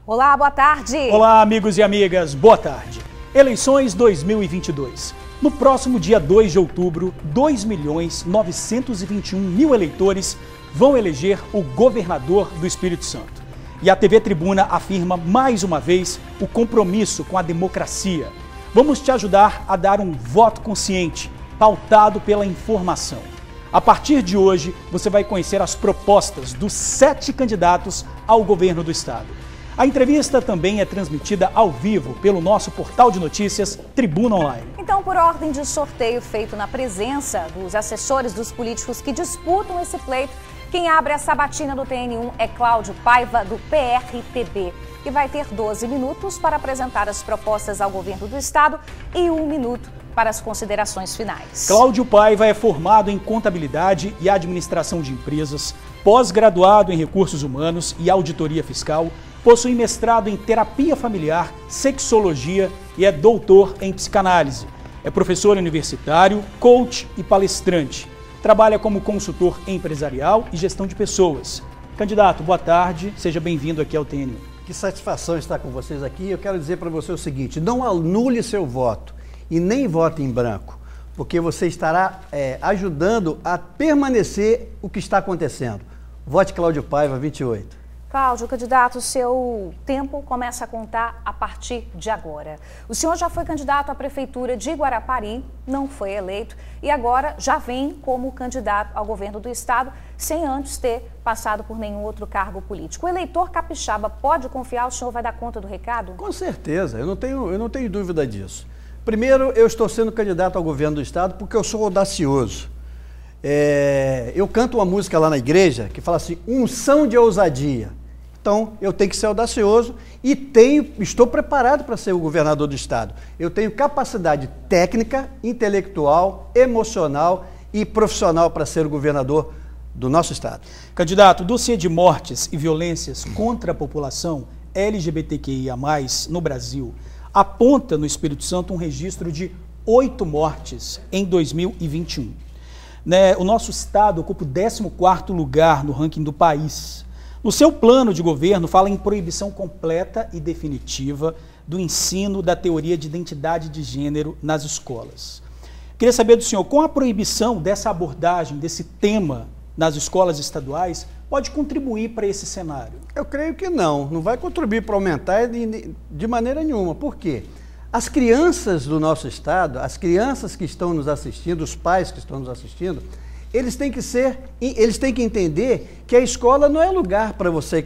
Olá, boa tarde. Olá, amigos e amigas, boa tarde. Eleições 2022. No próximo dia 2 de outubro, 2.921.000 eleitores vão eleger o governador do Espírito Santo. E a TV Tribuna afirma mais uma vez o compromisso com a democracia. Vamos te ajudar a dar um voto consciente, pautado pela informação. A partir de hoje, você vai conhecer as propostas dos 7 candidatos ao governo do estado. A entrevista também é transmitida ao vivo pelo nosso portal de notícias Tribuna Online. Então, por ordem de sorteio feito na presença dos assessores dos políticos que disputam esse pleito, quem abre a sabatina do TN1 é Cláudio Paiva, do PRTB, que vai ter 12 minutos para apresentar as propostas ao governo do estado e 1 minuto para as considerações finais. Cláudio Paiva é formado em contabilidade e administração de empresas, pós-graduado em recursos humanos e auditoria fiscal, possui mestrado em terapia familiar, sexologia e é doutor em psicanálise. É professor universitário, coach e palestrante. Trabalha como consultor empresarial e gestão de pessoas. Candidato, boa tarde, seja bem-vindo aqui ao TN1. Que satisfação estar com vocês aqui. Eu quero dizer para você o seguinte, não anule seu voto e nem vote em branco, porque você estará ajudando a permanecer o que está acontecendo. Vote Cláudio Paiva, 28. Cláudio, candidato, seu tempo começa a contar a partir de agora. O senhor já foi candidato à prefeitura de Guarapari, não foi eleito e agora já vem como candidato ao governo do estado sem antes ter passado por nenhum outro cargo político. O eleitor capixaba pode confiar, o senhor vai dar conta do recado? Com certeza, eu não tenho dúvida disso. Primeiro, eu estou sendo candidato ao governo do estado porque eu sou audacioso. Eu canto uma música lá na igreja que fala assim, unção de ousadia. Então, eu tenho que ser audacioso e estou preparado para ser o governador do estado. Eu tenho capacidade técnica, intelectual, emocional e profissional para ser o governador do nosso estado. Candidato, o dossiê de mortes e violências contra a população LGBTQIA+, no Brasil, aponta no Espírito Santo um registro de 8 mortes em 2021. O nosso estado ocupa o 14º lugar no ranking do país. No seu plano de governo, fala em proibição completa e definitiva do ensino da teoria de identidade de gênero nas escolas. Queria saber do senhor, com a proibição dessa abordagem, desse tema nas escolas estaduais, pode contribuir para esse cenário? Eu creio que não vai contribuir para aumentar de maneira nenhuma. Por quê? As crianças do nosso estado, as crianças que estão nos assistindo, os pais que estão nos assistindo, eles têm que entender que a escola não é lugar para você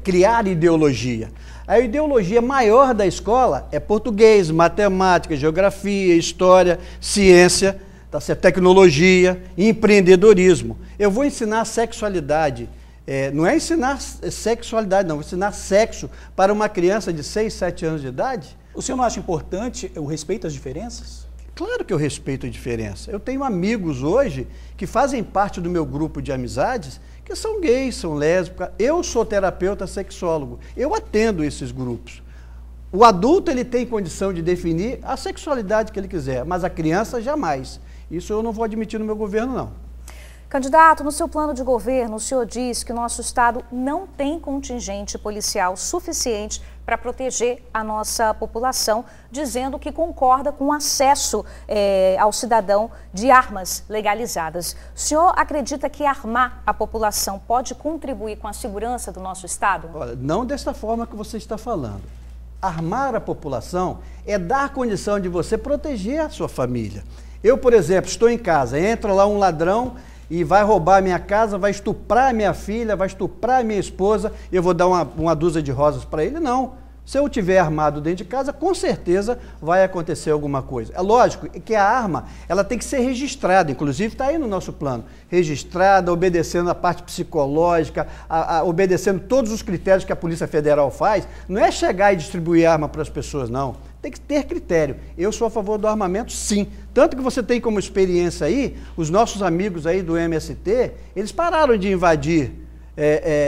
criar ideologia. A ideologia maior da escola é português, matemática, geografia, história, ciência, tecnologia, empreendedorismo. Eu vou ensinar sexualidade, não é ensinar sexualidade, não, vou ensinar sexo para uma criança de 6, 7 anos de idade. O senhor não acha importante o respeito às diferenças? Claro que eu respeito a diferença. Eu tenho amigos hoje que fazem parte do meu grupo de amizades que são gays, são lésbicas. Eu sou terapeuta sexólogo. Eu atendo esses grupos. O adulto ele tem condição de definir a sexualidade que ele quiser, mas a criança jamais. Isso eu não vou admitir no meu governo, não. Candidato, no seu plano de governo, o senhor diz que o nosso estado não tem contingente policial suficiente para proteger a nossa população, dizendo que concorda com o acesso ao cidadão de armas legalizadas. O senhor acredita que armar a população pode contribuir com a segurança do nosso estado? Olha, não dessa forma que você está falando. Armar a população é dar condição de você proteger a sua família. Eu, por exemplo, estou em casa, entra lá um ladrão e vai roubar a minha casa, vai estuprar a minha filha, vai estuprar a minha esposa, eu vou dar uma dúzia de rosas para ele? Não. Se eu estiver armado dentro de casa, com certeza vai acontecer alguma coisa. É lógico que a arma ela tem que ser registrada, inclusive está aí no nosso plano. Registrada, obedecendo a parte psicológica, obedecendo todos os critérios que a Polícia Federal faz. Não é chegar e distribuir arma para as pessoas, não. Tem que ter critério. Eu sou a favor do armamento, sim. Tanto que você tem como experiência aí, os nossos amigos aí do MST, eles pararam de invadir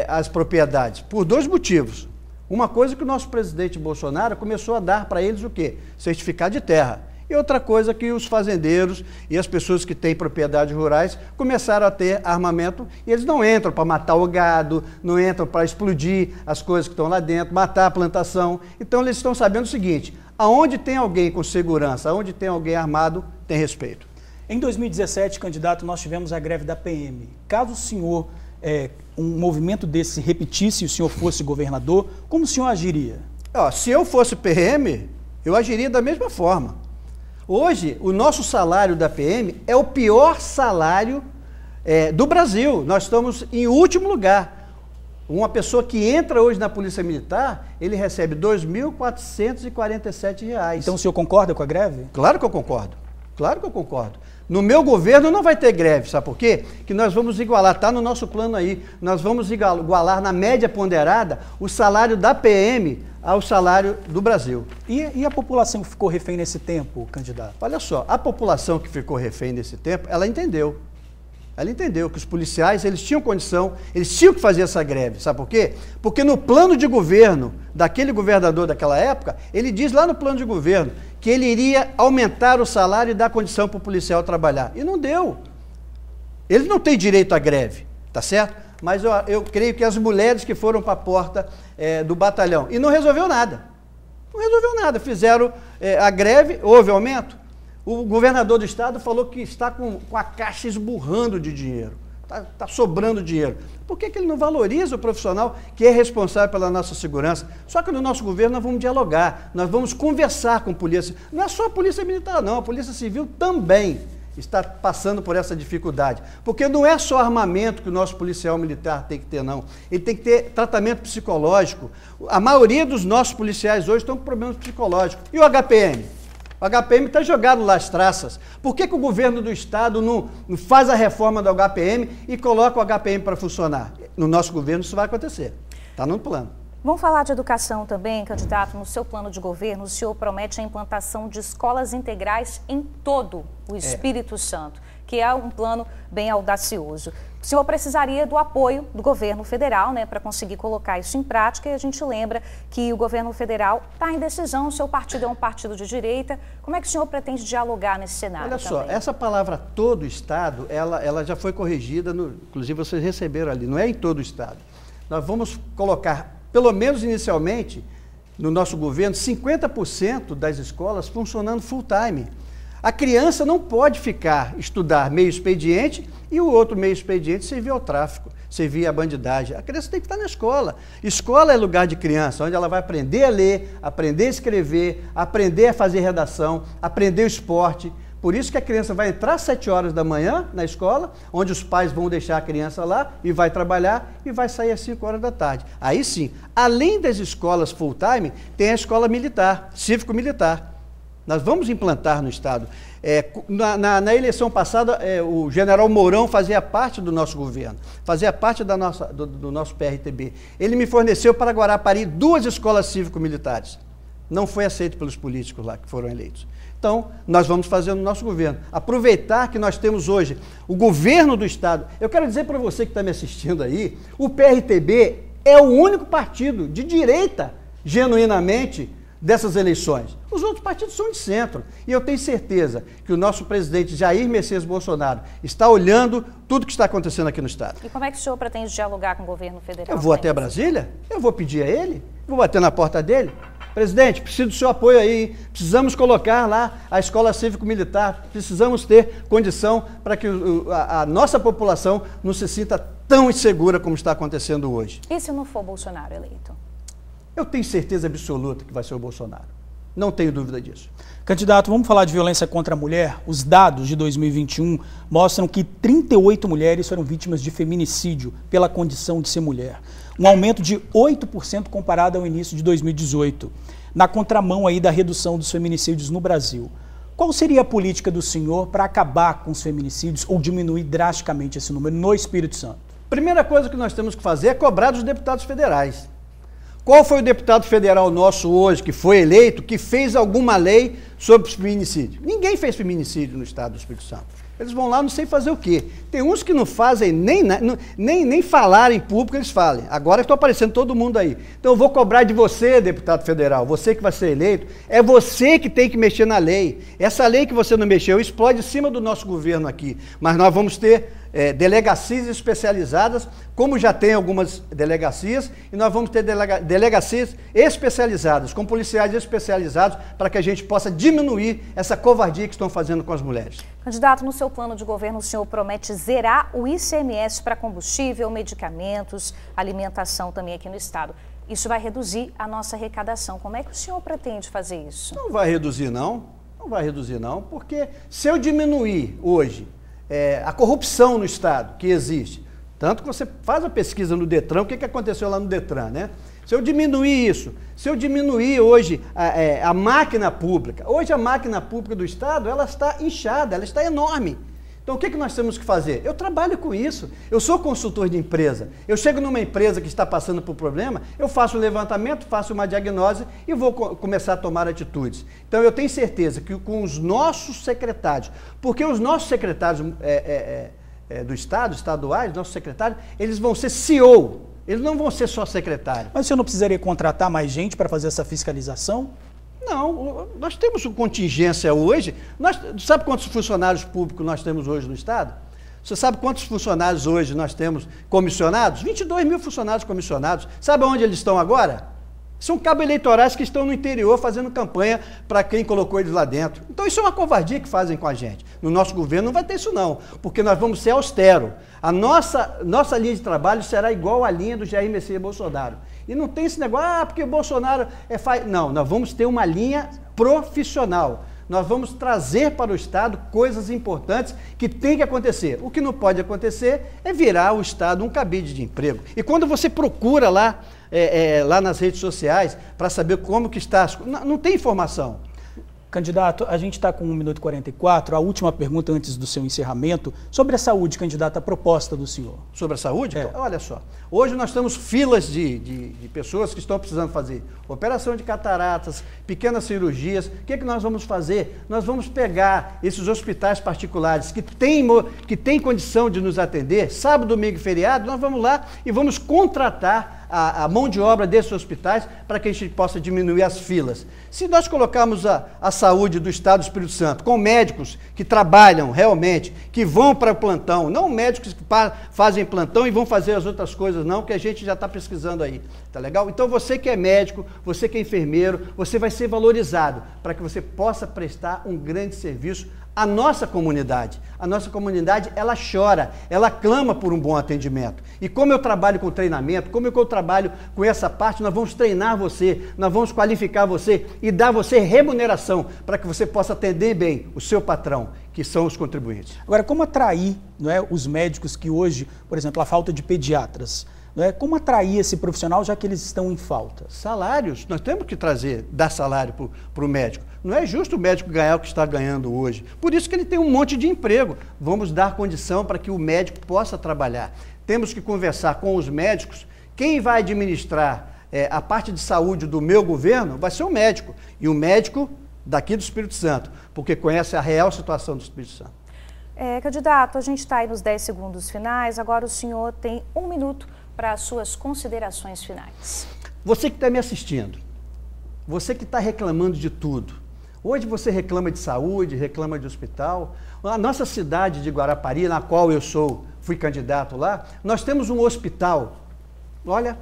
as propriedades por 2 motivos. Uma coisa que o nosso presidente Bolsonaro começou a dar para eles o quê? Certificado de terra. E outra coisa que os fazendeiros e as pessoas que têm propriedades rurais começaram a ter armamento e eles não entram para matar o gado, não entram para explodir as coisas que estão lá dentro, matar a plantação. Então eles estão sabendo o seguinte, aonde tem alguém com segurança, aonde tem alguém armado, tem respeito. Em 2017, candidato, nós tivemos a greve da PM. Caso o senhor, um movimento desse repetisse e o senhor fosse governador, como o senhor agiria? Se eu fosse PM, eu agiria da mesma forma. Hoje, o nosso salário da PM é o pior salário do Brasil. Nós estamos em último lugar. Uma pessoa que entra hoje na Polícia Militar, ele recebe R$ 2.447. Então o senhor concorda com a greve? Claro que eu concordo. Claro que eu concordo. No meu governo não vai ter greve, sabe por quê? Que nós vamos igualar, está no nosso plano aí, nós vamos igualar na média ponderada o salário da PM ao salário do Brasil. E a população que ficou refém nesse tempo, candidato? Olha só, a população que ficou refém nesse tempo, ela entendeu. Ela entendeu que os policiais, eles tinham condição, eles tinham que fazer essa greve. Sabe por quê? Porque no plano de governo daquele governador daquela época, ele diz lá no plano de governo que ele iria aumentar o salário e dar condição para o policial trabalhar. E não deu. Ele não tem direito à greve, tá certo? Mas eu creio que as mulheres que foram para a porta do batalhão e não resolveu nada. Não resolveu nada. Fizeram a greve, houve aumento. O governador do estado falou que está com a caixa esburrando de dinheiro, está sobrando dinheiro. Por que ele não valoriza o profissional que é responsável pela nossa segurança? Só que no nosso governo nós vamos dialogar, nós vamos conversar com a polícia. Não é só a polícia militar não, a polícia civil também está passando por essa dificuldade. Porque não é só armamento que o nosso policial militar tem que ter, não. Ele tem que ter tratamento psicológico. A maioria dos nossos policiais hoje estão com problemas psicológicos. E o HPM? O HPM está jogado lá as traças. Por que o governo do estado não faz a reforma do HPM e coloca o HPM para funcionar? No nosso governo isso vai acontecer. Está no plano. Vamos falar de educação também, candidato. No seu plano de governo, o senhor promete a implantação de escolas integrais em todo o Espírito Santo, que é um plano bem audacioso. O senhor precisaria do apoio do governo federal, né, para conseguir colocar isso em prática, e a gente lembra que o governo federal está em decisão, o seu partido é um partido de direita. Como é que o senhor pretende dialogar nesse cenário? Olha só, essa palavra todo estado, ela já foi corrigida, inclusive vocês receberam ali, não é em todo o estado. Nós vamos colocar, pelo menos inicialmente, no nosso governo, 50% das escolas funcionando full time. A criança não pode estudar meio expediente e o outro meio expediente servir ao tráfico, servir à bandidagem. A criança tem que estar na escola. Escola é lugar de criança, onde ela vai aprender a ler, aprender a escrever, aprender a fazer redação, aprender o esporte. Por isso que a criança vai entrar às 7 horas da manhã na escola, onde os pais vão deixar a criança lá e vai trabalhar e vai sair às 5 horas da tarde. Aí sim, além das escolas full time, tem a escola militar, cívico-militar. Nós vamos implantar no estado. Na eleição passada, o general Mourão fazia parte do nosso governo, fazia parte do nosso PRTB. Ele me forneceu para Guarapari 2 escolas cívico-militares. Não foi aceito pelos políticos lá que foram eleitos. Então, nós vamos fazer no nosso governo. Aproveitar que nós temos hoje o governo do estado. Eu quero dizer para você que está me assistindo aí, o PRTB é o único partido de direita, genuinamente, dessas eleições. Os outros partidos são de centro. E eu tenho certeza que o nosso presidente Jair Messias Bolsonaro está olhando tudo que está acontecendo aqui no estado. E como é que o senhor pretende dialogar com o governo federal? Eu vou até Brasília, eu vou pedir a ele, vou bater na porta dele. Presidente, preciso do seu apoio aí, precisamos colocar lá a escola cívico-militar, precisamos ter condição para que a nossa população não se sinta tão insegura como está acontecendo hoje. E se não for Bolsonaro eleito? Eu tenho certeza absoluta que vai ser o Bolsonaro. Não tenho dúvida disso. Candidato, vamos falar de violência contra a mulher? Os dados de 2021 mostram que 38 mulheres foram vítimas de feminicídio pela condição de ser mulher. Um aumento de 8% comparado ao início de 2018, na contramão aí da redução dos feminicídios no Brasil. Qual seria a política do senhor para acabar com os feminicídios ou diminuir drasticamente esse número no Espírito Santo? Primeira coisa que nós temos que fazer é cobrar dos deputados federais. Qual foi o deputado federal nosso hoje que foi eleito, que fez alguma lei sobre feminicídio. Ninguém fez feminicídio no estado do Espírito Santo. Eles vão lá, não sei fazer o quê. Tem uns que não fazem nem falar em público, eles falem. Agora está aparecendo todo mundo aí. Então eu vou cobrar de você, deputado federal, você que vai ser eleito, é você que tem que mexer na lei. Essa lei que você não mexeu explode em cima do nosso governo aqui. Mas nós vamos ter delegacias especializadas, como já tem algumas delegacias, e nós vamos ter delegacias especializadas, com policiais especializados, para que a gente possa diminuir essa covardia que estão fazendo com as mulheres. Candidato, no seu plano de governo, o senhor promete zerar o ICMS para combustível, medicamentos, alimentação também aqui no estado. Isso vai reduzir a nossa arrecadação. Como é que o senhor pretende fazer isso? Não vai reduzir, não. Não vai reduzir, não, porque se eu diminuir hoje a corrupção no estado que existe, tanto que você faz a pesquisa no Detran, o que aconteceu lá no Detran, né? Se eu diminuir isso, se eu diminuir hoje a máquina pública, hoje a máquina pública do estado, ela está inchada, ela está enorme. Então o que nós temos que fazer? Eu trabalho com isso, eu sou consultor de empresa, eu chego numa empresa que está passando por problema, eu faço um levantamento, faço uma diagnose e vou começar a tomar atitudes. Então eu tenho certeza que com os nossos secretários, porque os nossos secretários do estado, estaduais, nossos secretários, eles vão ser CEO, eles não vão ser só secretário. Mas o senhor não precisaria contratar mais gente para fazer essa fiscalização? Não, nós temos uma contingência hoje. Sabe quantos funcionários públicos nós temos hoje no estado? Você sabe quantos funcionários hoje nós temos comissionados? 22 mil funcionários comissionados. Sabe onde eles estão agora? São cabos eleitorais que estão no interior fazendo campanha para quem colocou eles lá dentro. Então isso é uma covardia que fazem com a gente. No nosso governo não vai ter isso não, porque nós vamos ser austeros. A nossa linha de trabalho será igual à linha do Jair Messias Bolsonaro. E não tem esse negócio, porque o Bolsonaro Não, nós vamos ter uma linha profissional. Nós vamos trazer para o estado coisas importantes que tem que acontecer. O que não pode acontecer é virar o estado um cabide de emprego. E quando você procura lá nas redes sociais para saber como que está, não tem informação. Candidato, a gente está com 1 minuto e 44, a última pergunta antes do seu encerramento, sobre a saúde, candidato, a proposta do senhor. Sobre a saúde? Olha só, hoje nós temos filas de pessoas que estão precisando fazer operação de cataratas, pequenas cirurgias. O que nós vamos fazer? Nós vamos pegar esses hospitais particulares que têm condição de nos atender, sábado, domingo e feriado, nós vamos lá e vamos contratar a mão de obra desses hospitais para que a gente possa diminuir as filas. Se nós colocarmos a saúde do estado do Espírito Santo com médicos que trabalham realmente, que vão para o plantão, não médicos que fazem plantão e vão fazer as outras coisas não, que a gente já está pesquisando aí, tá legal? Então você que é médico, você que é enfermeiro, você vai ser valorizado para que você possa prestar um grande serviço à nossa comunidade. A nossa comunidade, ela chora, ela clama por um bom atendimento. E como eu trabalho com treinamento, como eu trabalho com essa parte, nós vamos treinar você, nós vamos qualificar você e dar você remuneração para que você possa atender bem o seu patrão, que são os contribuintes. Dar como atrair, não é, os médicos que hoje, por exemplo, a falta de pediatras, não é? Como atrair esse profissional, já que eles estão em falta? Salários, nós temos que dar salário para o médico. Não é justo o médico ganhar o que está ganhando hoje. Por isso que ele tem um monte de emprego. Vamos dar condição para que o médico possa trabalhar. Temos que conversar com os médicos. Quem vai administrar a parte de saúde do meu governo vai ser o médico. E o médico daqui do Espírito Santo, porque conhece a real situação do Espírito Santo. Candidato, a gente está aí nos 10 segundos finais. Agora o senhor tem 1 minuto para as suas considerações finais. Você que está me assistindo, você que está reclamando de tudo, hoje você reclama de saúde, reclama de hospital. A nossa cidade de Guarapari, na qual eu fui candidato lá, nós temos um hospital, olha,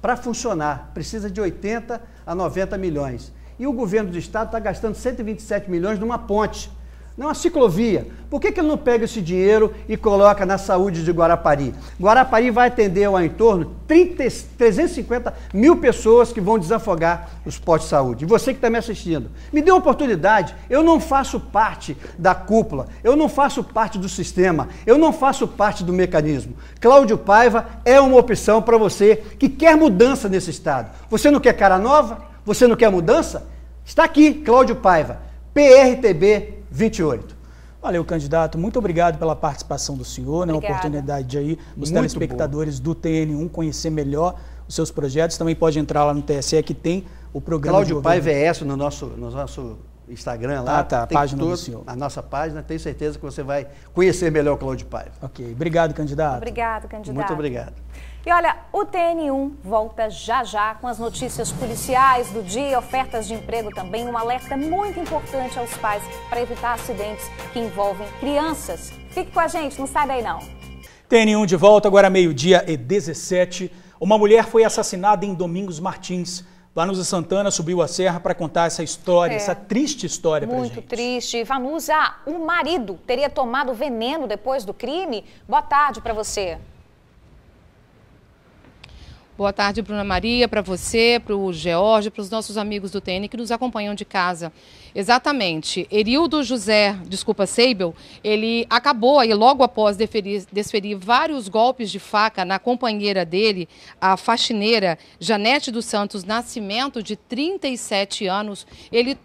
para funcionar, precisa de 80 a 90 milhões. E o governo do estado está gastando 127 milhões numa ponte. Não, a ciclovia. Por que ele não pega esse dinheiro e coloca na saúde de Guarapari? Guarapari vai atender ao entorno 350 mil pessoas que vão desafogar os postos de saúde. E você que está me assistindo, me dê uma oportunidade. Eu não faço parte da cúpula, eu não faço parte do sistema, eu não faço parte do mecanismo. Cláudio Paiva é uma opção para você que quer mudança nesse estado. Você não quer cara nova? Você não quer mudança? Está aqui, Cláudio Paiva, PRTB 28. Valeu, candidato. Muito obrigado pela participação do senhor, né? Uma oportunidade aí dos telespectadores do TN1 conhecer melhor os seus projetos. Também pode entrar lá no TSE que tem o programa Cláudio Paiva é no nosso Instagram lá. Tá, a página do senhor. A nossa página, tenho certeza que você vai conhecer melhor o Cláudio Paiva. Ok, obrigado, candidato. Obrigado, candidato. Muito obrigado. E olha, o TN1 volta já já com as notícias policiais do dia, ofertas de emprego também, um alerta muito importante aos pais para evitar acidentes que envolvem crianças. Fique com a gente, não sai daí não. TN1 de volta, agora 12h17. Uma mulher foi assassinada em Domingos Martins. Vanusa Santana subiu a serra para contar essa história, essa triste história pra gente. Muito triste. Vanusa, o marido teria tomado veneno depois do crime? Boa tarde para você. Boa tarde, Bruna Maria, para você, para o George, para os nossos amigos do TN que nos acompanham de casa. Exatamente. Erildo Seibel, ele acabou aí logo após desferir vários golpes de faca na companheira dele, a faxineira Janete dos Santos Nascimento, de 37 anos. Ele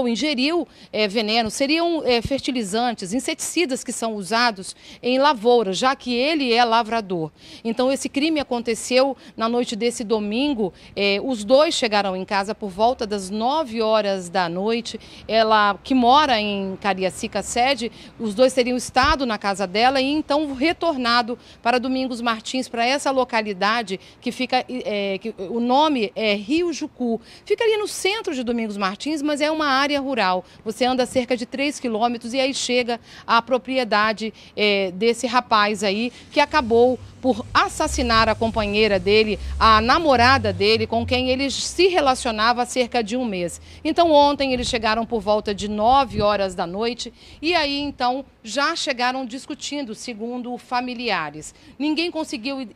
ingeriu veneno, seriam fertilizantes, inseticidas que são usados em lavouras, já que ele é lavrador. Então esse crime aconteceu na noite desse domingo. Os dois chegaram em casa por volta das 9 horas da noite. Ela, que mora em Cariacica sede, os dois teriam estado na casa dela e então retornado para Domingos Martins, para essa localidade que fica, o nome é Rio Jucu. Fica ali no centro de Domingos Martins, mas é uma área rural. Você anda cerca de 3 quilômetros e aí chega à propriedade desse rapaz aí, que acabou por assassinar a companheira dele, a namorada dele, com quem ele se relacionava há cerca de um mês. Então ontem eles chegaram por volta de 9 horas da noite e aí então já chegaram discutindo, segundo familiares. Ninguém conseguiu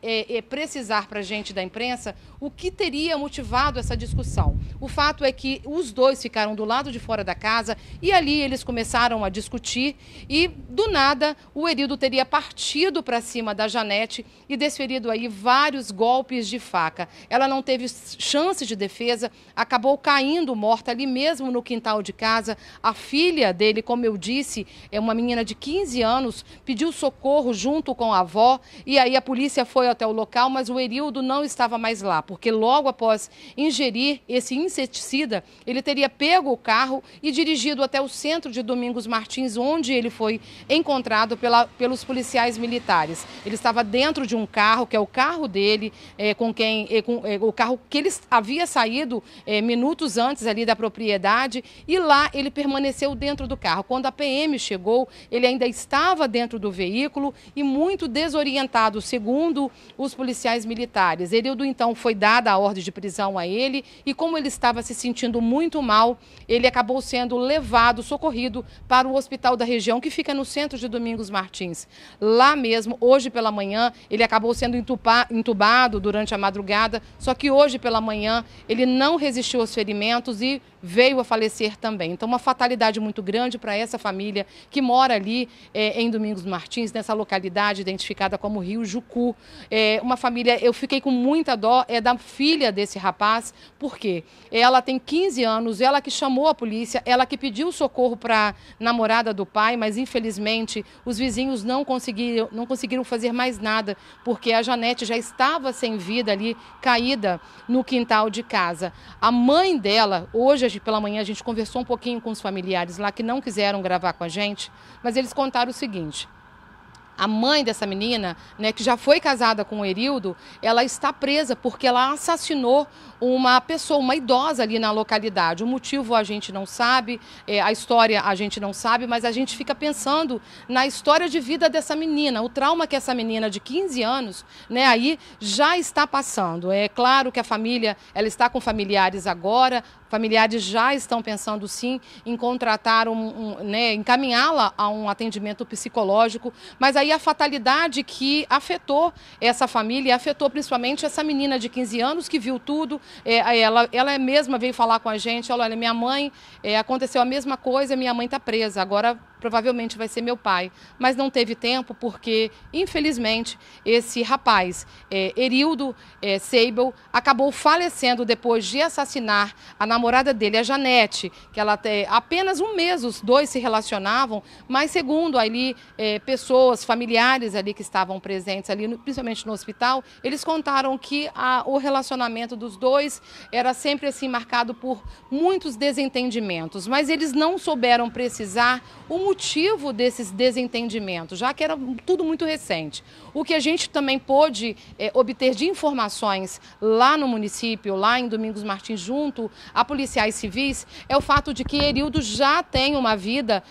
precisar para a gente da imprensa o que teria motivado essa discussão. O fato é que os dois ficaram do lado de fora da casa e ali eles começaram a discutir e do nada o Erildo teria partido para cima da Janete e desferido aí vários golpes de faca. Ela não teve chance de defesa, acabou caindo morta ali mesmo no quintal de casa. A filha dele, como eu disse, é uma menina de 15 anos, pediu socorro junto com a avó e aí a polícia foi até o local, mas o Erildo não estava mais lá, porque logo após ingerir esse inseticida, ele teria pego o carro e dirigido até o centro de Domingos Martins, onde ele foi encontrado pelos policiais militares. Ele estava dentro de um carro, que é o carro dele, o carro que ele havia saído minutos antes ali da propriedade, e lá ele permaneceu dentro do carro. Quando a PM chegou, ele ainda estava dentro do veículo e muito desorientado, segundo os policiais militares. Erildo então foi dada a ordem de prisão a ele e como ele estava se sentindo muito mal, ele acabou sendo levado, socorrido para o hospital da região, que fica no centro de Domingos Martins. Lá mesmo, hoje pela manhã, ele acabou sendo entubado durante a madrugada, só que hoje pela manhã ele não resistiu aos ferimentos e veio a falecer também. Então, uma fatalidade muito grande para essa família que mora ali em Domingos Martins, nessa localidade identificada como Rio Jucu. Uma família, eu fiquei com muita dó, da filha desse rapaz, porque ela tem 15 anos, ela que chamou a polícia, ela que pediu socorro para a namorada do pai, mas infelizmente os vizinhos não conseguiram fazer mais nada, porque a Janete já estava sem vida ali, caída no quintal de casa. A mãe dela, hoje pela manhã a gente conversou um pouquinho com os familiares lá que não quiseram gravar com a gente, mas eles contaram o seguinte: a mãe dessa menina, né, que já foi casada com o Erildo, ela está presa porque ela assassinou uma pessoa, uma idosa ali na localidade. O motivo a gente não sabe, a história a gente não sabe, mas a gente fica pensando na história de vida dessa menina, o trauma que essa menina de 15 anos, né, aí já está passando. É claro que a família, ela está com familiares agora, familiares já estão pensando sim em contratar, encaminhá-la a um atendimento psicológico, mas aí a fatalidade que afetou essa família, afetou principalmente essa menina de 15 anos que viu tudo. Ela mesma veio falar com a gente, olha, minha mãe, aconteceu a mesma coisa, minha mãe está presa, agora provavelmente vai ser meu pai. Mas não teve tempo porque, infelizmente, esse rapaz, Erildo Seibel, acabou falecendo depois de assassinar a namorada dele, a Janete, que ela apenas um mês os dois se relacionavam, mas segundo ali pessoas, familiares ali que estavam presentes ali, principalmente no hospital, eles contaram que o relacionamento dos dois era sempre assim marcado por muitos desentendimentos, mas eles não souberam precisar o motivo desses desentendimentos, já que era tudo muito recente. O que a gente também pôde obter de informações lá no município, lá em Domingos Martins, junto a policiais civis, é o fato de que Erildo já tem uma vida,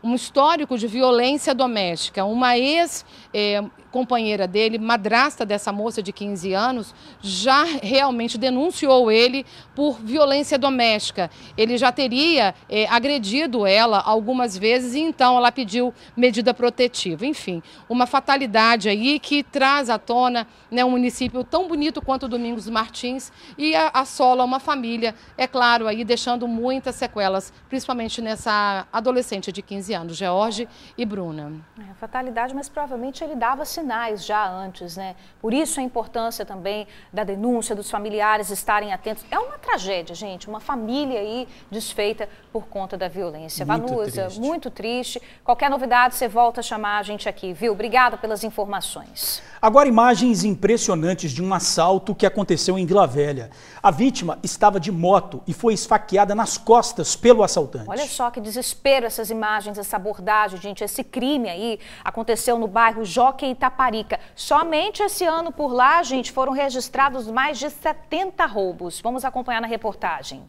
um histórico de violência doméstica. Uma ex-companheira dele, madrasta dessa moça de 15 anos, já realmente denunciou ele por violência doméstica. Ele já teria agredido ela algumas vezes e então ela pediu medida protetiva. Enfim, uma fatalidade aí que traz à tona, né, um município tão bonito quanto Domingos Martins e assola uma família, é claro, aí deixando muitas sequelas, principalmente nessa adolescente de 15 anos, George e Bruna. Fatalidade, mas provavelmente ele dava sinais já antes, né? Por isso a importância também da denúncia, dos familiares estarem atentos. É uma tragédia, gente, uma família aí desfeita por conta da violência. Vanusa, muito triste. Qualquer novidade, você volta a chamar a gente aqui, viu? Obrigada pelas informações. Agora, imagens impressionantes de um assalto que aconteceu em Vila Velha. A vítima estava de moto e foi esfaqueada nas costas pelo assaltante. Olha só que desespero essas imagens, essa abordagem, gente. Esse crime aí aconteceu no bairro Jockey Itaparica. Somente esse ano por lá, gente, foram registrados mais de 70 roubos. Vamos acompanhar na reportagem.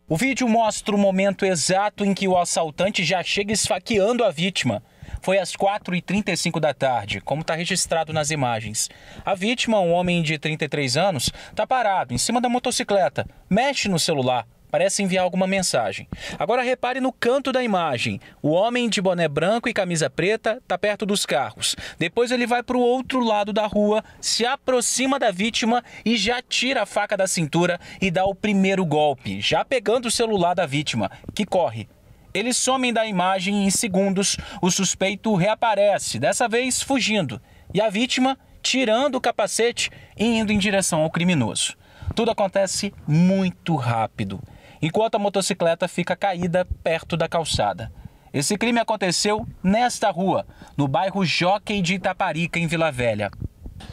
O vídeo mostra o momento exato em que o assaltante já chega esfaqueando a vítima. Foi às 4h35 da tarde, como está registrado nas imagens. A vítima, um homem de 33 anos, está parado em cima da motocicleta, mexe no celular, parece enviar alguma mensagem. Agora repare no canto da imagem. O homem de boné branco e camisa preta está perto dos carros. Depois ele vai para o outro lado da rua, se aproxima da vítima e já tira a faca da cintura e dá o primeiro golpe, já pegando o celular da vítima, que corre. Eles somem da imagem e em segundos o suspeito reaparece, dessa vez fugindo, e a vítima tirando o capacete e indo em direção ao criminoso. Tudo acontece muito rápido, enquanto a motocicleta fica caída perto da calçada. Esse crime aconteceu nesta rua, no bairro Jockey de Itaparica, em Vila Velha.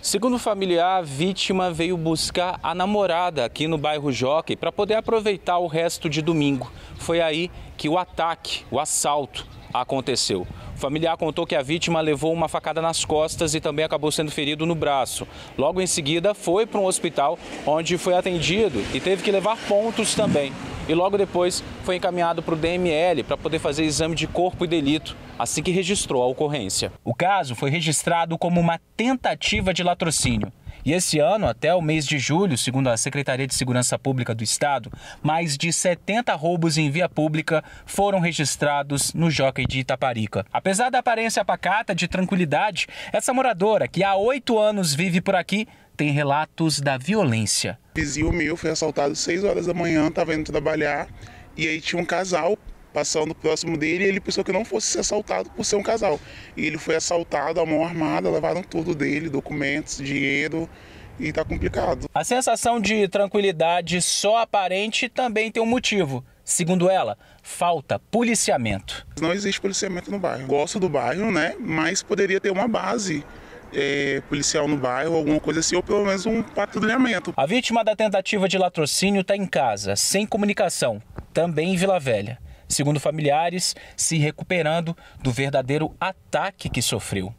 Segundo o familiar, a vítima veio buscar a namorada aqui no bairro Jockey para poder aproveitar o resto de domingo. Foi aí que o ataque, o assalto, aconteceu. O familiar contou que a vítima levou uma facada nas costas e também acabou sendo ferido no braço. Logo em seguida, foi para um hospital onde foi atendido e teve que levar pontos também. E logo depois foi encaminhado para o DML para poder fazer exame de corpo e delito, assim que registrou a ocorrência. O caso foi registrado como uma tentativa de latrocínio. E esse ano, até o mês de julho, segundo a Secretaria de Segurança Pública do Estado, mais de 70 roubos em via pública foram registrados no Jockey de Itaparica. Apesar da aparência pacata de tranquilidade, essa moradora, que há 8 anos vive por aqui, tem relatos da violência. O vizinho meu foi assaltado 6 horas da manhã, estava indo trabalhar, e aí tinha um casal passando próximo dele e ele pensou que não fosse ser assaltado por ser um casal. E ele foi assaltado à mão armada, levaram tudo dele, documentos, dinheiro, e tá complicado. A sensação de tranquilidade só aparente também tem um motivo. Segundo ela, falta policiamento. Não existe policiamento no bairro. Gosto do bairro, né? Mas poderia ter uma base policial no bairro, alguma coisa assim, ou pelo menos um patrulhamento. A vítima da tentativa de latrocínio está em casa, sem comunicação, também em Vila Velha. Segundo familiares, se recuperando do verdadeiro ataque que sofreu.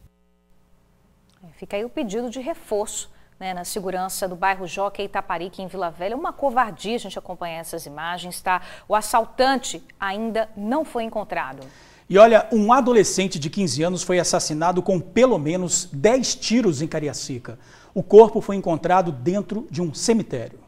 Fica aí o pedido de reforço, né, na segurança do bairro Jockey Itaparica, em Vila Velha. Uma covardia a gente acompanhar essas imagens, tá? O assaltante ainda não foi encontrado. E olha, um adolescente de 15 anos foi assassinado com pelo menos 10 tiros em Cariacica. O corpo foi encontrado dentro de um cemitério.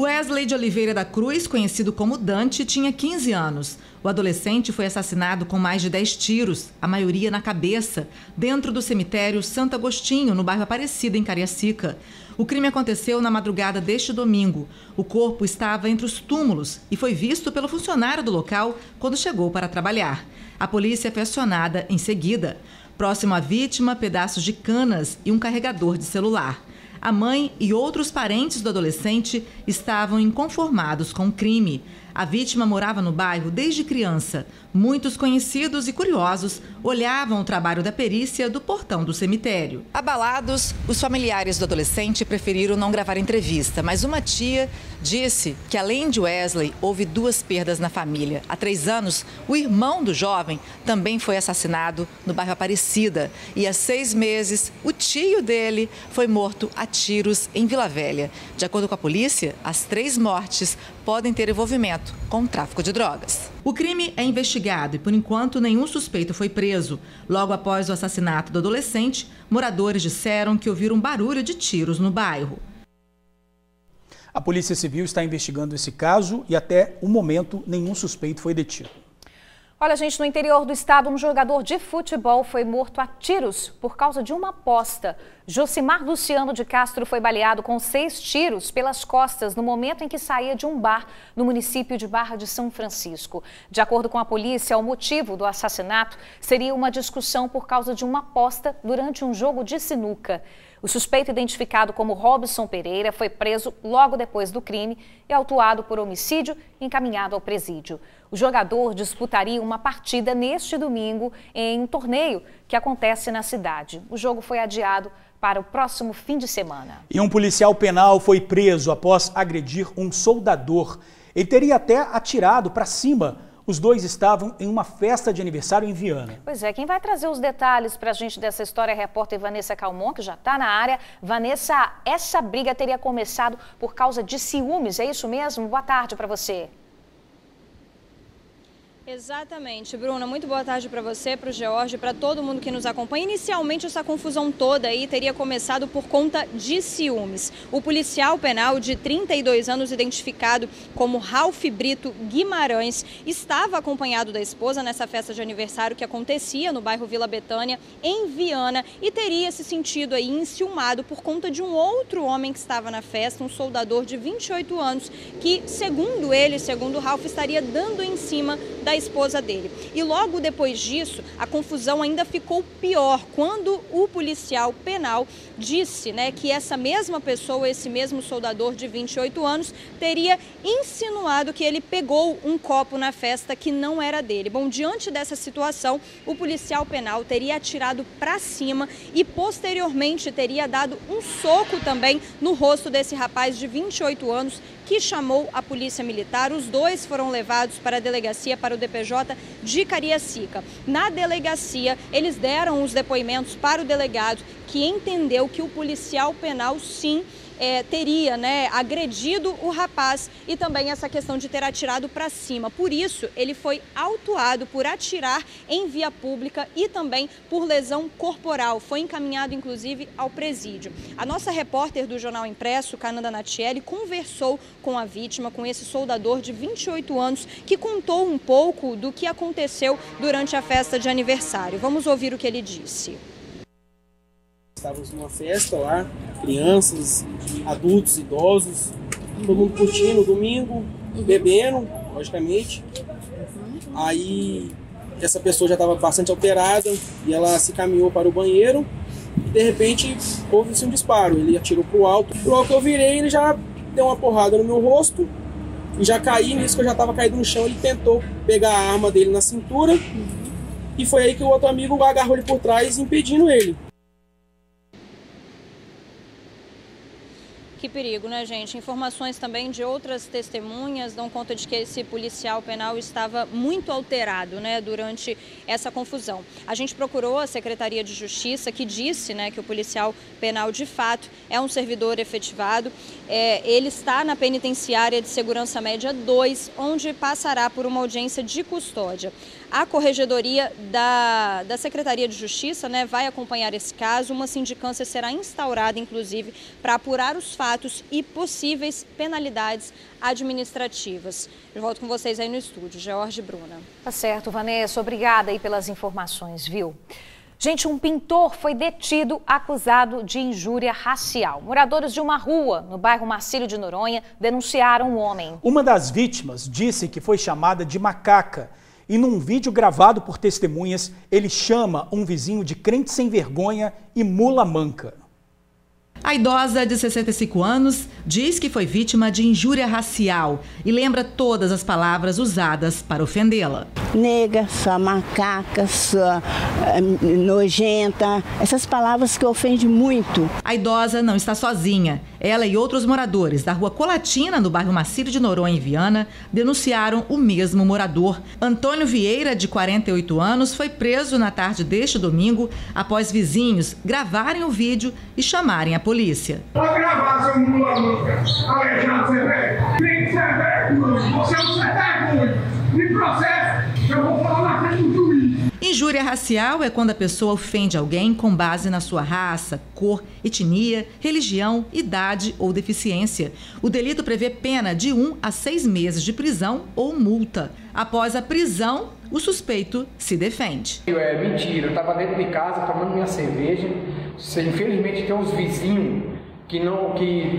Wesley de Oliveira da Cruz, conhecido como Dante, tinha 15 anos. O adolescente foi assassinado com mais de 10 tiros, a maioria na cabeça, dentro do cemitério Santo Agostinho, no bairro Aparecida, em Cariacica. O crime aconteceu na madrugada deste domingo. O corpo estava entre os túmulos e foi visto pelo funcionário do local quando chegou para trabalhar. A polícia foi acionada em seguida. Próximo à vítima, pedaços de canas e um carregador de celular. A mãe e outros parentes do adolescente estavam inconformados com o crime. A vítima morava no bairro desde criança. Muitos conhecidos e curiosos olhavam o trabalho da perícia do portão do cemitério. Abalados, os familiares do adolescente preferiram não gravar entrevista, mas uma tia disse que, além de Wesley, houve 2 perdas na família. Há 3 anos, o irmão do jovem também foi assassinado no bairro Aparecida. E há 6 meses, o tio dele foi morto a tiros em Vila Velha. De acordo com a polícia, as 3 mortes podem ter envolvimento com o tráfico de drogas. O crime é investigado e, por enquanto, nenhum suspeito foi preso. Logo após o assassinato do adolescente, moradores disseram que ouviram barulho de tiros no bairro. A Polícia Civil está investigando esse caso e, até o momento, nenhum suspeito foi detido. Olha, gente, no interior do estado, um jogador de futebol foi morto a tiros por causa de uma aposta. Josimar Luciano de Castro foi baleado com 6 tiros pelas costas no momento em que saía de um bar no município de Barra de São Francisco. De acordo com a polícia, o motivo do assassinato seria uma discussão por causa de uma aposta durante um jogo de sinuca. O suspeito, identificado como Robson Pereira, foi preso logo depois do crime e autuado por homicídio e encaminhado ao presídio. O jogador disputaria uma partida neste domingo em um torneio que acontece na cidade. O jogo foi adiado para o próximo fim de semana. E um policial penal foi preso após agredir um soldador. Ele teria até atirado para cima. Os dois estavam em uma festa de aniversário em Viana. Pois é, quem vai trazer os detalhes para a gente dessa história é a repórter Vanessa Calmon, que já está na área. Vanessa, essa briga teria começado por causa de ciúmes, é isso mesmo? Boa tarde para você. Exatamente, Bruna. Muito boa tarde para você, para o George, para todo mundo que nos acompanha. Inicialmente, essa confusão toda aí teria começado por conta de ciúmes. O policial penal de 32 anos, identificado como Ralph Brito Guimarães, estava acompanhado da esposa nessa festa de aniversário que acontecia no bairro Vila Betânia, em Viana, e teria se sentido aí enciumado por conta de um outro homem que estava na festa, um soldador de 28 anos, que, segundo ele, segundo o Ralph, estaria dando em cima da esposa dele. E logo depois disso, a confusão ainda ficou pior quando o policial penal disse, que essa mesma pessoa, esse mesmo soldador de 28 anos, teria insinuado que ele pegou um copo na festa que não era dele. Bom, diante dessa situação, o policial penal teria atirado para cima e posteriormente teria dado um soco também no rosto desse rapaz de 28 anos, que chamou a polícia militar. Os dois foram levados para a delegacia, para o DPJ de Cariacica. Na delegacia, eles deram os depoimentos para o delegado, que entendeu que o policial penal, sim, teria agredido o rapaz e também essa questão de ter atirado para cima. Por isso, ele foi autuado por atirar em via pública e também por lesão corporal. Foi encaminhado, inclusive, ao presídio. A nossa repórter do Jornal Impresso, Cananda Natielli, conversou com a vítima, com esse soldador de 28 anos, que contou um pouco do que aconteceu durante a festa de aniversário. Vamos ouvir o que ele disse. Estávamos numa festa lá, crianças, adultos, idosos, todo mundo curtindo, domingo, bebendo, logicamente. Aí essa pessoa já estava bastante alterada e ela se caminhou para o banheiro e de repente houve-se um disparo. Ele atirou para o alto. Logo que eu virei, ele já deu uma porrada no meu rosto e já caí. Nisso que eu já estava caído no chão, ele tentou pegar a arma dele na cintura e foi aí que o outro amigo agarrou ele por trás, impedindo ele. Que perigo, né, gente? Informações também de outras testemunhas dão conta de que esse policial penal estava muito alterado, durante essa confusão. A gente procurou a Secretaria de Justiça, que disse, que o policial penal, de fato, é um servidor efetivado. Ele está na penitenciária de Segurança Média 2, onde passará por uma audiência de custódia. A Corregedoria da Secretaria de Justiça, né, vai acompanhar esse caso. Uma sindicância será instaurada, inclusive, para apurar os fatos e possíveis penalidades administrativas. Eu volto com vocês aí no estúdio. George e Bruna. Tá certo, Vanessa. Obrigada aí pelas informações, viu? Gente, um pintor foi detido acusado de injúria racial. Moradores de uma rua no bairro Marcílio de Noronha denunciaram o homem. Uma das vítimas disse que foi chamada de macaca. E num vídeo gravado por testemunhas, ele chama um vizinho de crente sem vergonha e mula manca. A idosa de 65 anos diz que foi vítima de injúria racial e lembra todas as palavras usadas para ofendê-la. Nega, sua macaca, sua nojenta, essas palavras que ofendem muito. A idosa não está sozinha. Ela e outros moradores da rua Colatina, no bairro Marcílio de Noronha, em Viana, denunciaram o mesmo morador. Antônio Vieira, de 48 anos, foi preso na tarde deste domingo após vizinhos gravarem o vídeo e chamarem a polícia. Pode gravar, seu mula manca, aleijado, você velho. Tem que ser velho, você é um velho. Me processo, eu vou falar na frente do juiz. Injúria racial é quando a pessoa ofende alguém com base na sua raça, cor, etnia, religião, idade ou deficiência. O delito prevê pena de 1 a 6 meses de prisão ou multa. Após a prisão, o suspeito se defende. É mentira, eu estava dentro de casa tomando minha cerveja. Infelizmente tem uns vizinhos que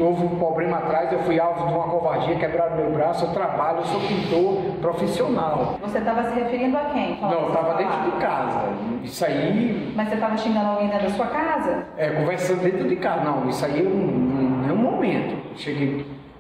houve um problema atrás, eu fui alvo de uma covardia, quebraram meu braço, eu trabalho, eu sou pintor profissional. Você estava se referindo a quem? Não, eu estava dentro de casa. Isso aí... Mas você estava xingando alguém dentro da sua casa? Conversando dentro de casa. Não, isso aí não é um momento.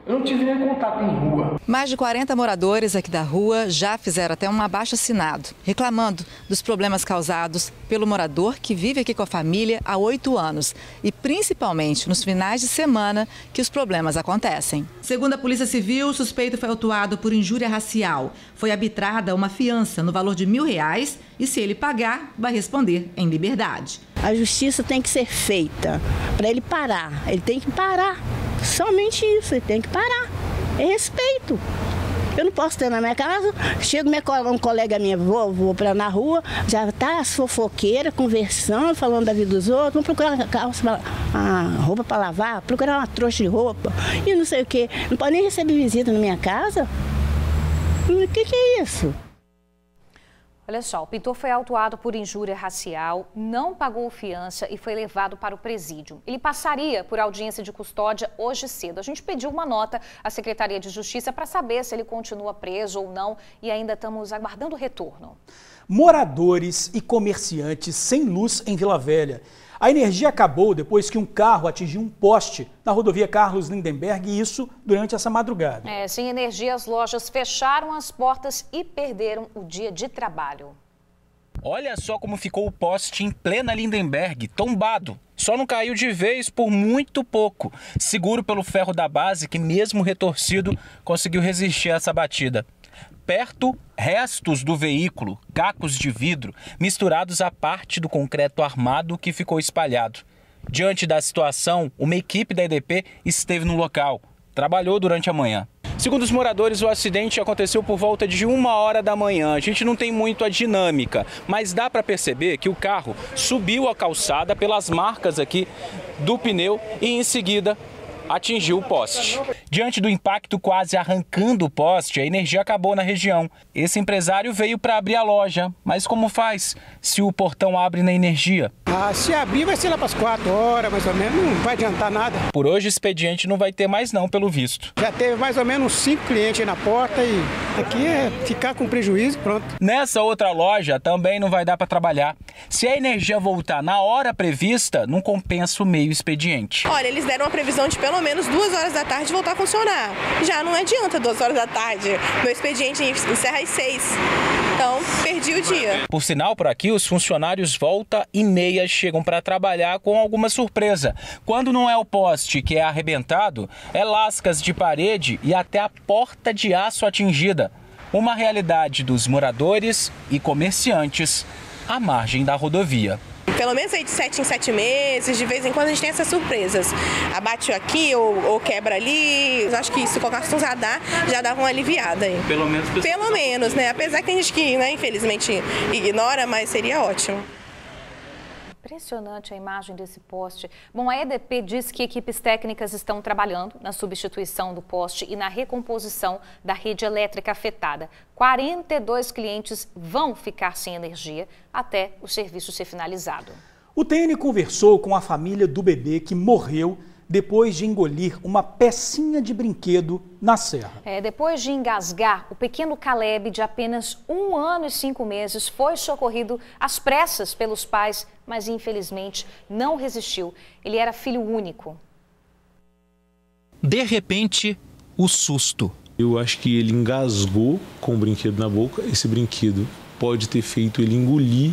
Eu não tive nem contato em rua. Mais de 40 moradores aqui da rua já fizeram até um abaixo-assinado, reclamando dos problemas causados pelo morador que vive aqui com a família há 8 anos e principalmente nos finais de semana que os problemas acontecem. Segundo a Polícia Civil, o suspeito foi autuado por injúria racial. Foi arbitrada uma fiança no valor de R$1.000 e, se ele pagar, vai responder em liberdade. A justiça tem que ser feita para ele parar. Ele tem que parar. Somente isso, ele tem que parar. É respeito. Eu não posso ter na minha casa, chega um colega minha, vou para na rua, já tá as fofoqueiras conversando, falando da vida dos outros, vamos procurar roupa para lavar, procurar uma trouxa de roupa e não sei o quê. Não pode nem receber visita na minha casa? O que é isso? Olha só, o pintor foi autuado por injúria racial, não pagou fiança e foi levado para o presídio. Ele passaria por audiência de custódia hoje cedo. A gente pediu uma nota à Secretaria de Justiça para saber se ele continua preso ou não e ainda estamos aguardando o retorno. Moradores e comerciantes sem luz em Vila Velha. A energia acabou depois que um carro atingiu um poste na rodovia Carlos Lindenberg e isso durante essa madrugada. Sem energia, as lojas fecharam as portas e perderam o dia de trabalho. Olha só como ficou o poste em plena Lindenberg, tombado. Só não caiu de vez por muito pouco, seguro pelo ferro da base que, mesmo retorcido, conseguiu resistir a essa batida. Perto, restos do veículo, cacos de vidro, misturados à parte do concreto armado que ficou espalhado. Diante da situação, uma equipe da EDP esteve no local, trabalhou durante a manhã. Segundo os moradores, o acidente aconteceu por volta de 1h da manhã. A gente não tem muito a dinâmica, mas dá para perceber que o carro subiu a calçada pelas marcas aqui do pneu e em seguida atingiu o poste. Diante do impacto quase arrancando o poste, a energia acabou na região. Esse empresário veio para abrir a loja, mas como faz se o portão abre na energia? Se abrir vai ser lá para as 4 horas, mais ou menos, não vai adiantar nada. Por hoje o expediente não vai ter mais não, pelo visto. Já teve mais ou menos 5 clientes aí na porta e aqui é ficar com prejuízo, pronto. Nessa outra loja também não vai dar para trabalhar. Se a energia voltar na hora prevista, não compensa o meio expediente. Olha, eles deram uma previsão de pelo menos 2 horas da tarde voltar a funcionar. Já não adianta 2 horas da tarde. Meu expediente encerra às 6. Então, perdi o dia. Por sinal, por aqui, os funcionários volta e meia chegam para trabalhar com alguma surpresa. Quando não é o poste que é arrebentado, é lascas de parede e até a porta de aço atingida. Uma realidade dos moradores e comerciantes à margem da rodovia. pelo menos aí de 7 em 7 meses, de vez em quando a gente tem essas surpresas. Abate aqui ou quebra ali. Eu acho que se colocasse um radar já dava uma aliviada aí. Pelo menos, né? Apesar que tem gente que, né, infelizmente ignora, mas seria ótimo. Impressionante a imagem desse poste. Bom, a EDP diz que equipes técnicas estão trabalhando na substituição do poste e na recomposição da rede elétrica afetada. 42 clientes vão ficar sem energia até o serviço ser finalizado. O TN conversou com a família do bebê que morreu depois de engolir uma pecinha de brinquedo na serra. Depois de engasgar, o pequeno Caleb, de apenas 1 ano e 5 meses, foi socorrido às pressas pelos pais, mas infelizmente não resistiu. Ele era filho único. De repente, o susto. Eu acho que ele engasgou com o brinquedo na boca. Esse brinquedo pode ter feito ele engolir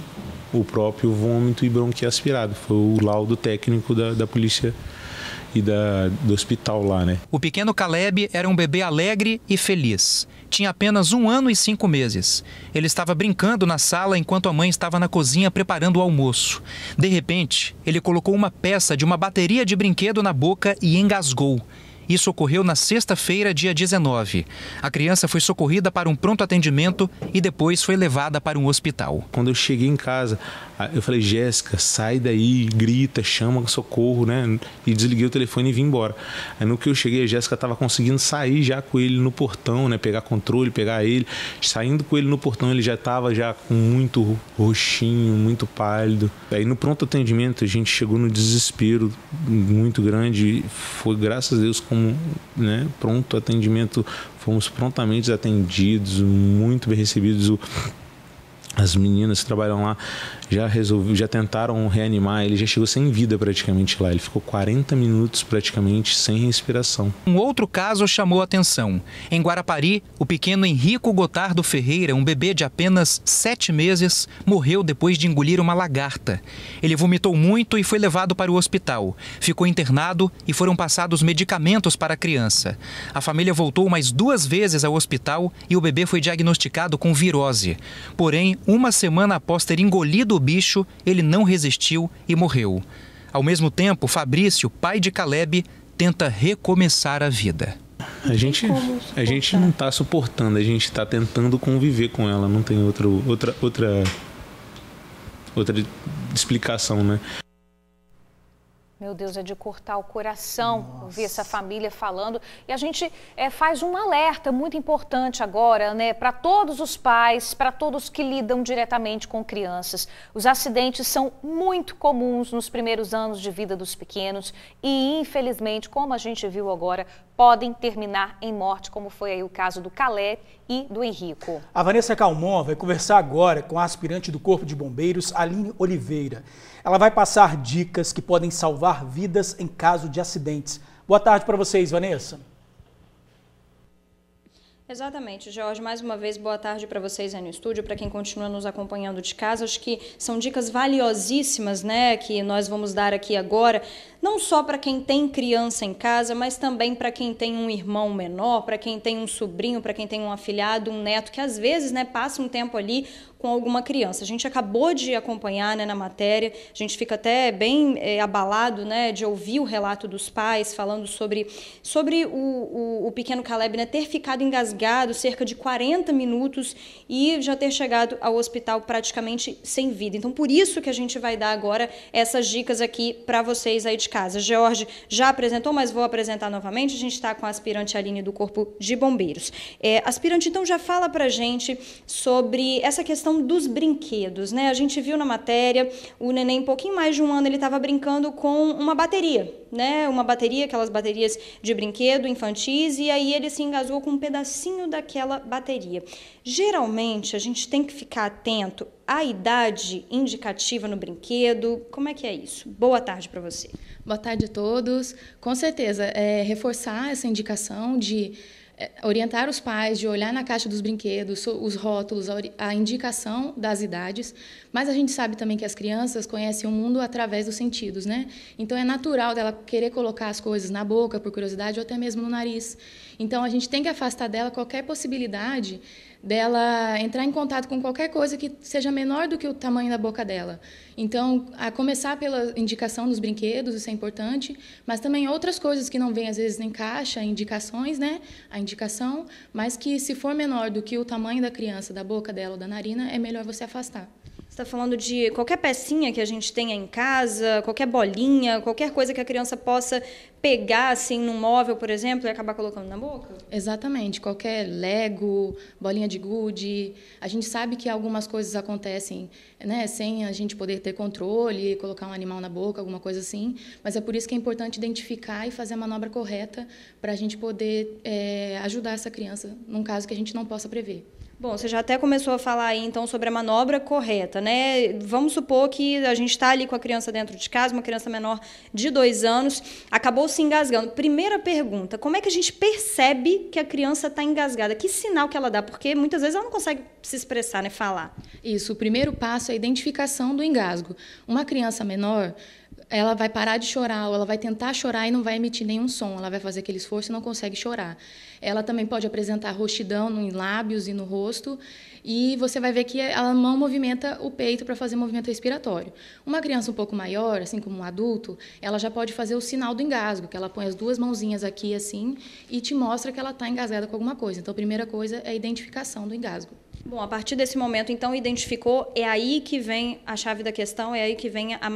o próprio vômito e bronquiaspirado. Foi o laudo técnico da polícia e do hospital lá, né? O pequeno Caleb era um bebê alegre e feliz. Tinha apenas 1 ano e 5 meses. Ele estava brincando na sala enquanto a mãe estava na cozinha preparando o almoço. De repente, ele colocou uma peça de uma bateria de brinquedo na boca e engasgou. Isso ocorreu na sexta-feira, dia 19. A criança foi socorrida para um pronto atendimento e depois foi levada para um hospital. Quando eu cheguei em casa, eu falei, Jéssica, sai daí, grita, chama socorro, né? E desliguei o telefone e vim embora. Aí no que eu cheguei, a Jéssica estava conseguindo sair já com ele no portão, né? Pegar controle, pegar ele. Saindo com ele no portão, ele já estava já com muito roxinho, muito pálido. Aí no pronto atendimento, a gente chegou no desespero muito grande. Foi, graças a Deus, né, pronto atendimento, fomos prontamente atendidos, muito bem recebidos. As meninas que trabalham lá já tentaram reanimar, ele já chegou sem vida praticamente lá, ele ficou 40 minutos praticamente sem respiração. Um outro caso chamou a atenção. Em Guarapari, o pequeno Henrico Gotardo Ferreira, um bebê de apenas 7 meses, morreu depois de engolir uma lagarta. Ele vomitou muito e foi levado para o hospital. Ficou internado e foram passados medicamentos para a criança. A família voltou mais 2 vezes ao hospital e o bebê foi diagnosticado com virose. Porém, 1 semana após ter engolido o bicho, ele não resistiu e morreu. Ao mesmo tempo, Fabrício, pai de Caleb, tenta recomeçar a vida. A gente não está suportando, a gente está tentando conviver com ela, não tem outra explicação, né? Meu Deus, é de cortar o coração ouvir essa família falando. E a gente faz um alerta muito importante agora, né, para todos os pais, para todos que lidam diretamente com crianças. Os acidentes são muito comuns nos primeiros anos de vida dos pequenos e, infelizmente, como a gente viu agora, podem terminar em morte, como foi aí o caso do Caleb e do Henrico. A Vanessa Calmon vai conversar agora com a aspirante do Corpo de Bombeiros, Aline Oliveira. Ela vai passar dicas que podem salvar vidas em caso de acidentes. Boa tarde para vocês, Vanessa. Exatamente, Jorge. Mais uma vez, boa tarde para vocês aí no estúdio, para quem continua nos acompanhando de casa. Acho que são dicas valiosíssimas, né, que nós vamos dar aqui agora, não só para quem tem criança em casa, mas também para quem tem um irmão menor, para quem tem um sobrinho, para quem tem um afilhado, um neto, que às vezes, né, passa um tempo ali com alguma criança. A gente acabou de acompanhar, né, na matéria, a gente fica até bem abalado, né, de ouvir o relato dos pais falando sobre o pequeno Caleb, né, ter ficado engasgado cerca de 40 minutos e já ter chegado ao hospital praticamente sem vida. Então, por isso que a gente vai dar agora essas dicas aqui para vocês aí de casa. Jorge já apresentou, mas vou apresentar novamente. A gente está com a aspirante Aline do Corpo de Bombeiros. Aspirante, então, já fala para a gente sobre essa questão dos brinquedos, né? A gente viu na matéria, o neném, um pouquinho mais de 1 ano, ele estava brincando com uma bateria, né? Uma bateria, aquelas baterias de brinquedo infantis, e aí ele se engasgou com um pedacinho daquela bateria. Geralmente, a gente tem que ficar atento à idade indicativa no brinquedo. Como é que é isso? Boa tarde para você. Boa tarde a todos. Com certeza, reforçar essa indicação de orientar os pais de olhar na caixa dos brinquedos, os rótulos, a indicação das idades, mas a gente sabe também que as crianças conhecem o mundo através dos sentidos, né? Então é natural dela querer colocar as coisas na boca, por curiosidade, ou até mesmo no nariz. Então a gente tem que afastar dela qualquer possibilidade dela entrar em contato com qualquer coisa que seja menor do que o tamanho da boca dela. Então, a começar pela indicação dos brinquedos, isso é importante, mas também outras coisas que não vêm, às vezes, em caixa, indicações, né? A indicação, mas que se for menor do que o tamanho da criança, da boca dela ou da narina, é melhor você afastar. Você está falando de qualquer pecinha que a gente tenha em casa, qualquer bolinha, qualquer coisa que a criança possa pegar assim num móvel, por exemplo, e acabar colocando na boca? Exatamente. Qualquer Lego, bolinha de gude. A gente sabe que algumas coisas acontecem, né, sem a gente poder ter controle, colocar um animal na boca, alguma coisa assim. Mas é por isso que é importante identificar e fazer a manobra correta para a gente poder ajudar essa criança num caso que a gente não possa prever. Bom, você já até começou a falar aí, então, sobre a manobra correta, né? Vamos supor que a gente está ali com a criança dentro de casa, uma criança menor de 2 anos, acabou se engasgando. Primeira pergunta, como é que a gente percebe que a criança está engasgada? Que sinal que ela dá? Porque muitas vezes ela não consegue se expressar, né? Falar. Isso, o primeiro passo é a identificação do engasgo. Uma criança menor, ela vai parar de chorar, ou ela vai tentar chorar e não vai emitir nenhum som. Ela vai fazer aquele esforço e não consegue chorar. Ela também pode apresentar roxidão nos lábios e no rosto, e você vai ver que ela não movimenta o peito para fazer movimento respiratório. Uma criança um pouco maior, assim como um adulto, ela já pode fazer o sinal do engasgo, que ela põe as 2 mãozinhas aqui assim e te mostra que ela está engasgada com alguma coisa. Então, a primeira coisa é a identificação do engasgo. Bom, a partir desse momento, então, identificou, é aí que vem a chave da questão, é aí que vem a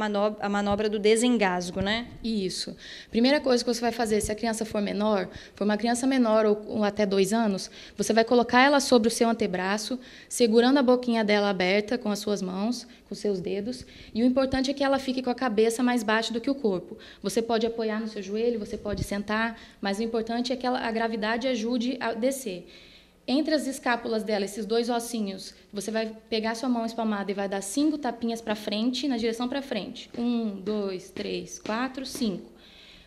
manobra do desengasgo, né? Isso. Primeira coisa que você vai fazer, se a criança for menor, for uma criança menor ou até 2 anos, você vai colocar ela sobre o seu antebraço, segurando a boquinha dela aberta com as suas mãos, com os seus dedos, e o importante é que ela fique com a cabeça mais baixa do que o corpo. Você pode apoiar no seu joelho, você pode sentar, mas o importante é que a gravidade ajude a descer. Entre as escápulas dela, esses 2 ossinhos, você vai pegar sua mão espalmada e vai dar 5 tapinhas para frente, na direção para frente. 1, 2, 3, 4, 5.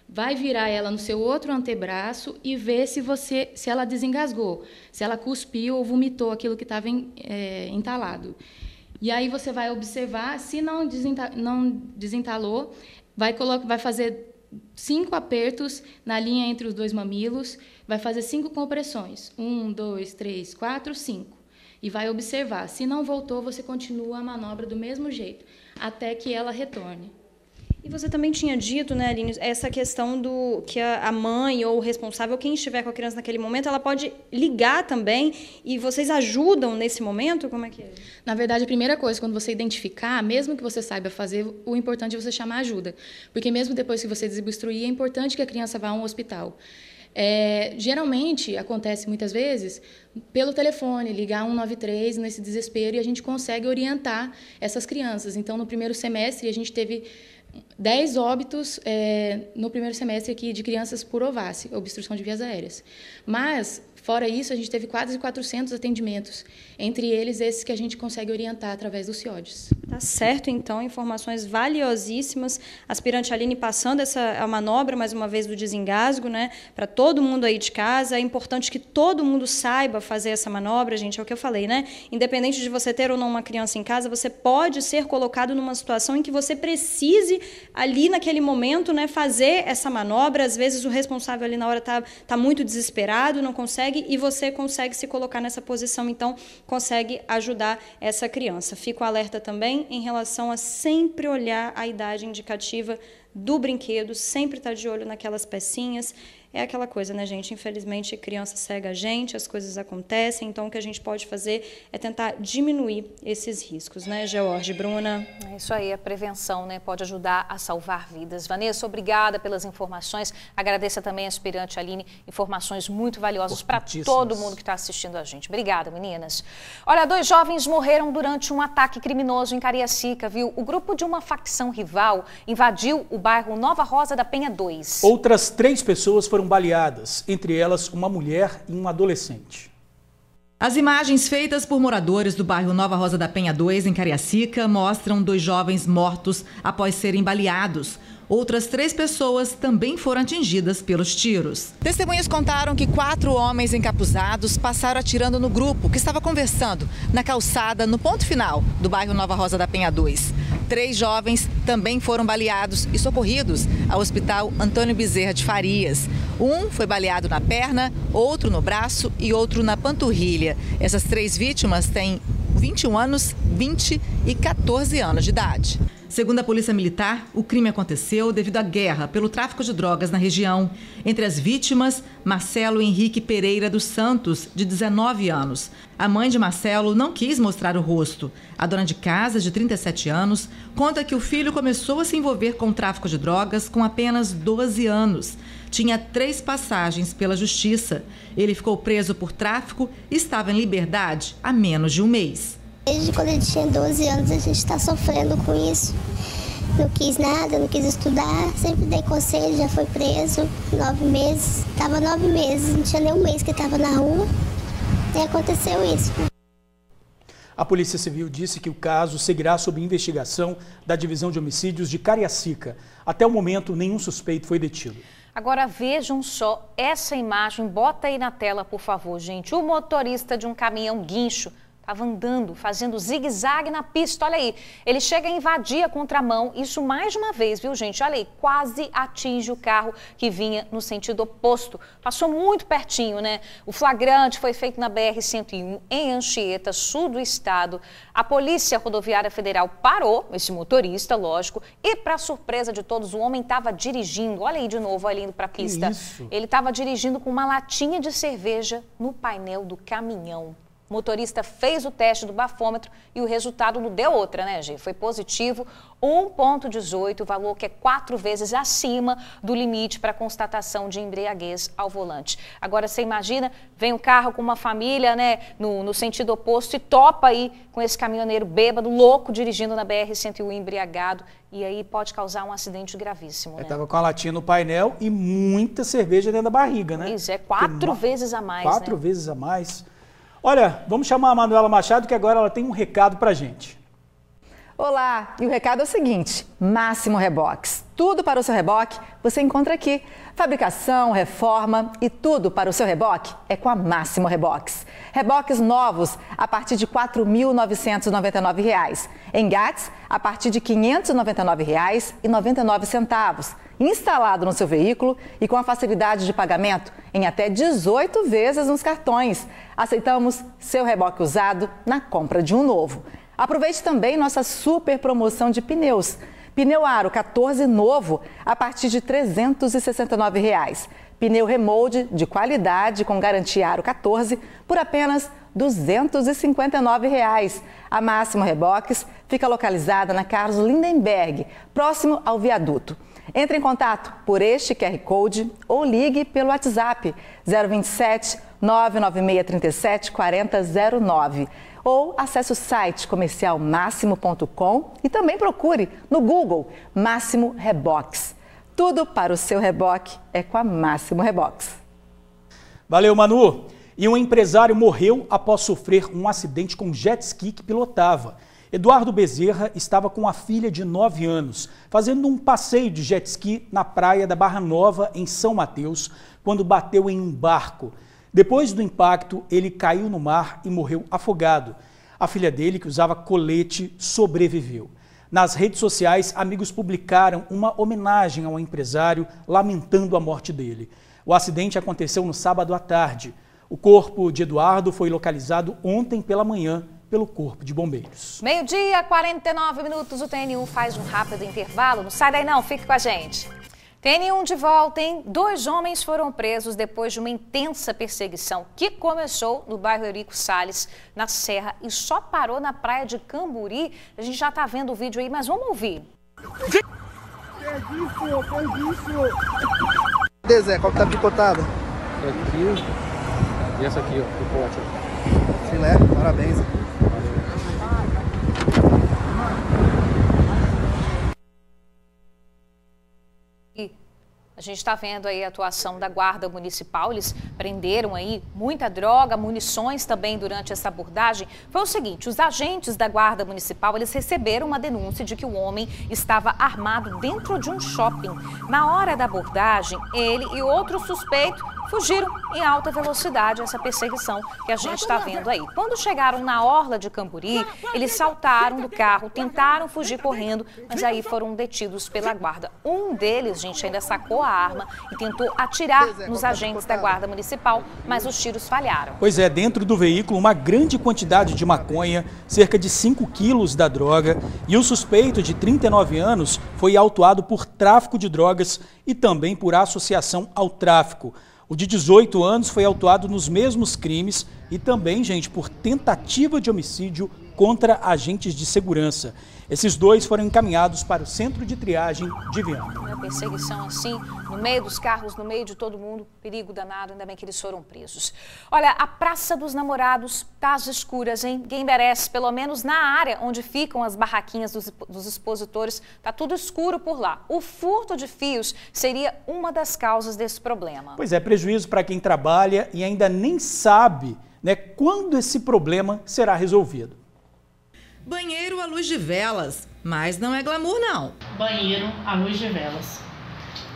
Vai virar ela no seu outro antebraço e ver se ela desengasgou, se ela cuspiu ou vomitou aquilo que estava entalado. E aí você vai observar, se não desentalou, vai fazer 5 apertos na linha entre os 2 mamilos, vai fazer 5 compressões. 1, 2, 3, 4, 5. E vai observar. Se não voltou, você continua a manobra do mesmo jeito, até que ela retorne. E você também tinha dito, né, Aline, essa questão do que a mãe ou o responsável, quem estiver com a criança naquele momento, ela pode ligar também e vocês ajudam nesse momento? Como é que é? Na verdade, a primeira coisa, quando você identificar, mesmo que você saiba fazer, o importante é você chamar ajuda. Porque mesmo depois que você desobstruir, é importante que a criança vá a um hospital. Geralmente, acontece muitas vezes, pelo telefone, ligar 193 nesse desespero e a gente consegue orientar essas crianças. Então, no primeiro semestre, a gente teve 10 óbitos no primeiro semestre aqui de crianças por ovácea, obstrução de vias aéreas. Mas, fora isso, a gente teve quase 400 atendimentos, entre eles esses que a gente consegue orientar através dos CIODs. Tá certo, então, informações valiosíssimas. Aspirante Aline passando a manobra, mais uma vez, do desengasgo, né, para todo mundo aí de casa. É importante que todo mundo saiba fazer essa manobra, gente, é o que eu falei, né? Independente de você ter ou não uma criança em casa, você pode ser colocado numa situação em que você precise, ali naquele momento, né, fazer essa manobra. Às vezes o responsável ali na hora tá muito desesperado, não consegue, e você consegue se colocar nessa posição, então consegue ajudar essa criança. Fico alerta também em relação a sempre olhar a idade indicativa do brinquedo, sempre estar de olho naquelas pecinhas. É aquela coisa, né, gente? Infelizmente, criança cega a gente, as coisas acontecem, então o que a gente pode fazer é tentar diminuir esses riscos, né, George, Bruna? É isso aí, a prevenção, né, pode ajudar a salvar vidas. Vanessa, obrigada pelas informações. Agradeço também a aspirante Aline, informações muito valiosas para todo mundo que está assistindo a gente. Obrigada, meninas. Olha, 2 jovens morreram durante um ataque criminoso em Cariacica, viu? O grupo de uma facção rival invadiu o bairro Nova Rosa da Penha 2. Outras 3 pessoas foram baleadas, entre elas uma mulher e um adolescente. As imagens feitas por moradores do bairro Nova Rosa da Penha 2, em Cariacica, mostram 2 jovens mortos após serem baleados. Outras 3 pessoas também foram atingidas pelos tiros. Testemunhas contaram que 4 homens encapuzados passaram atirando no grupo que estava conversando na calçada no ponto final do bairro Nova Rosa da Penha 2. 3 jovens também foram baleados e socorridos ao Hospital Antônio Bezerra de Farias. Um foi baleado na perna, outro no braço e outro na panturrilha. Essas 3 vítimas têm 21 anos, 20 e 14 anos de idade. Segundo a Polícia Militar, o crime aconteceu devido à guerra pelo tráfico de drogas na região. Entre as vítimas, Marcelo Henrique Pereira dos Santos, de 19 anos. A mãe de Marcelo não quis mostrar o rosto. A dona de casa, de 37 anos, conta que o filho começou a se envolver com o tráfico de drogas com apenas 12 anos. Tinha 3 passagens pela justiça. Ele ficou preso por tráfico e estava em liberdade há menos de um mês. Desde quando ele tinha 12 anos, a gente está sofrendo com isso. Não quis nada, não quis estudar, sempre dei conselho, já foi preso, 9 meses. Estava 9 meses, não tinha nem um mês que estava na rua e aconteceu isso. A Polícia Civil disse que o caso seguirá sob investigação da Divisão de Homicídios de Cariacica. Até o momento, nenhum suspeito foi detido. Agora vejam só essa imagem, bota aí na tela, por favor, gente. O motorista de um caminhão guincho estava andando, fazendo zigue-zague na pista, olha aí. Ele chega a invadir a contramão, isso mais de uma vez, viu, gente? Olha aí, quase atinge o carro que vinha no sentido oposto. Passou muito pertinho, né? O flagrante foi feito na BR-101, em Anchieta, sul do estado. A Polícia Rodoviária Federal parou esse motorista, lógico, e para surpresa de todos, o homem estava dirigindo, olha aí de novo, olha indo para a pista. Ele estava dirigindo com uma latinha de cerveja no painel do caminhão. O motorista fez o teste do bafômetro e o resultado não deu outra, né, Gê? Foi positivo, 1,18, valor que é 4 vezes acima do limite para constatação de embriaguez ao volante. Agora, você imagina, vem um carro com uma família, né, no sentido oposto e topa aí com esse caminhoneiro bêbado, louco, dirigindo na BR-101 embriagado. E aí pode causar um acidente gravíssimo, né? Ele estava com a latinha no painel e muita cerveja dentro da barriga, né? Isso, é 4 vezes a mais, 4 vezes a mais. Olha, vamos chamar a Manuela Machado, que agora ela tem um recado pra gente. Olá, e o recado é o seguinte: Máximo Reboques. Tudo para o seu reboque você encontra aqui. Fabricação, reforma e tudo para o seu reboque é com a Máximo Reboques. Reboques novos a partir de R$ 4.999. Engates a partir de R$ 599,99. Instalado no seu veículo e com a facilidade de pagamento em até 18 vezes nos cartões. Aceitamos seu reboque usado na compra de um novo. Aproveite também nossa super promoção de pneus. Pneu Aro 14 novo a partir de R$ 369. Pneu Remold de qualidade com garantia Aro 14 por apenas R$ 259. A Máximo Reboques fica localizada na Carlos Lindenberg, próximo ao viaduto. Entre em contato por este QR Code ou ligue pelo WhatsApp 027 99637 4009. Ou acesse o site comercialmaximo.com e também procure no Google Máximo Reboques. Tudo para o seu reboque é com a Máximo Reboques. Valeu, Manu. E um empresário morreu após sofrer um acidente com jet ski que pilotava. Eduardo Bezerra estava com a filha de 9 anos, fazendo um passeio de jet ski na praia da Barra Nova, em São Mateus, quando bateu em um barco. Depois do impacto, ele caiu no mar e morreu afogado. A filha dele, que usava colete, sobreviveu. Nas redes sociais, amigos publicaram uma homenagem ao empresário, lamentando a morte dele. O acidente aconteceu no sábado à tarde. O corpo de Eduardo foi localizado ontem pela manhã pelo Corpo de Bombeiros. 12h49, o TN1 faz um rápido intervalo. Não sai daí não, fique com a gente. TN1 de volta, hein? 2 homens foram presos depois de uma intensa perseguição que começou no bairro Eurico Salles, na Serra, e só parou na praia de Camburi. A gente já tá vendo o vídeo aí, mas vamos ouvir. Cadê, Zé? Qual que tá picotada? Aqui e essa aqui, ó, picote. Filé, parabéns. A gente está vendo aí a atuação da Guarda Municipal, eles prenderam aí muita droga, munições também durante essa abordagem. Foi o seguinte, os agentes da Guarda Municipal, eles receberam uma denúncia de que o homem estava armado dentro de um shopping. Na hora da abordagem, ele e outro suspeito fugiram em alta velocidade, essa perseguição que a gente está vendo aí. Quando chegaram na orla de Camburi, eles saltaram do carro, tentaram fugir correndo, mas aí foram detidos pela guarda. Um deles, gente, ainda sacou a arma e tentou atirar nos agentes da Guarda Municipal, mas os tiros falharam. Pois é, dentro do veículo uma grande quantidade de maconha, cerca de 5 quilos da droga, e o suspeito de 39 anos foi autuado por tráfico de drogas e também por associação ao tráfico. O de 18 anos foi autuado nos mesmos crimes e também, gente, por tentativa de homicídio contra agentes de segurança. Esses dois foram encaminhados para o centro de triagem de Viana. Uma perseguição assim, no meio dos carros, no meio de todo mundo, perigo danado, ainda bem que eles foram presos. Olha, a Praça dos Namorados tá às escuras, hein? Ninguém merece, pelo menos na área onde ficam as barraquinhas dos expositores, tá tudo escuro por lá. O furto de fios seria uma das causas desse problema. Pois é, prejuízo para quem trabalha e ainda nem sabe, né, quando esse problema será resolvido. Banheiro à luz de velas, mas não é glamour não. Banheiro à luz de velas.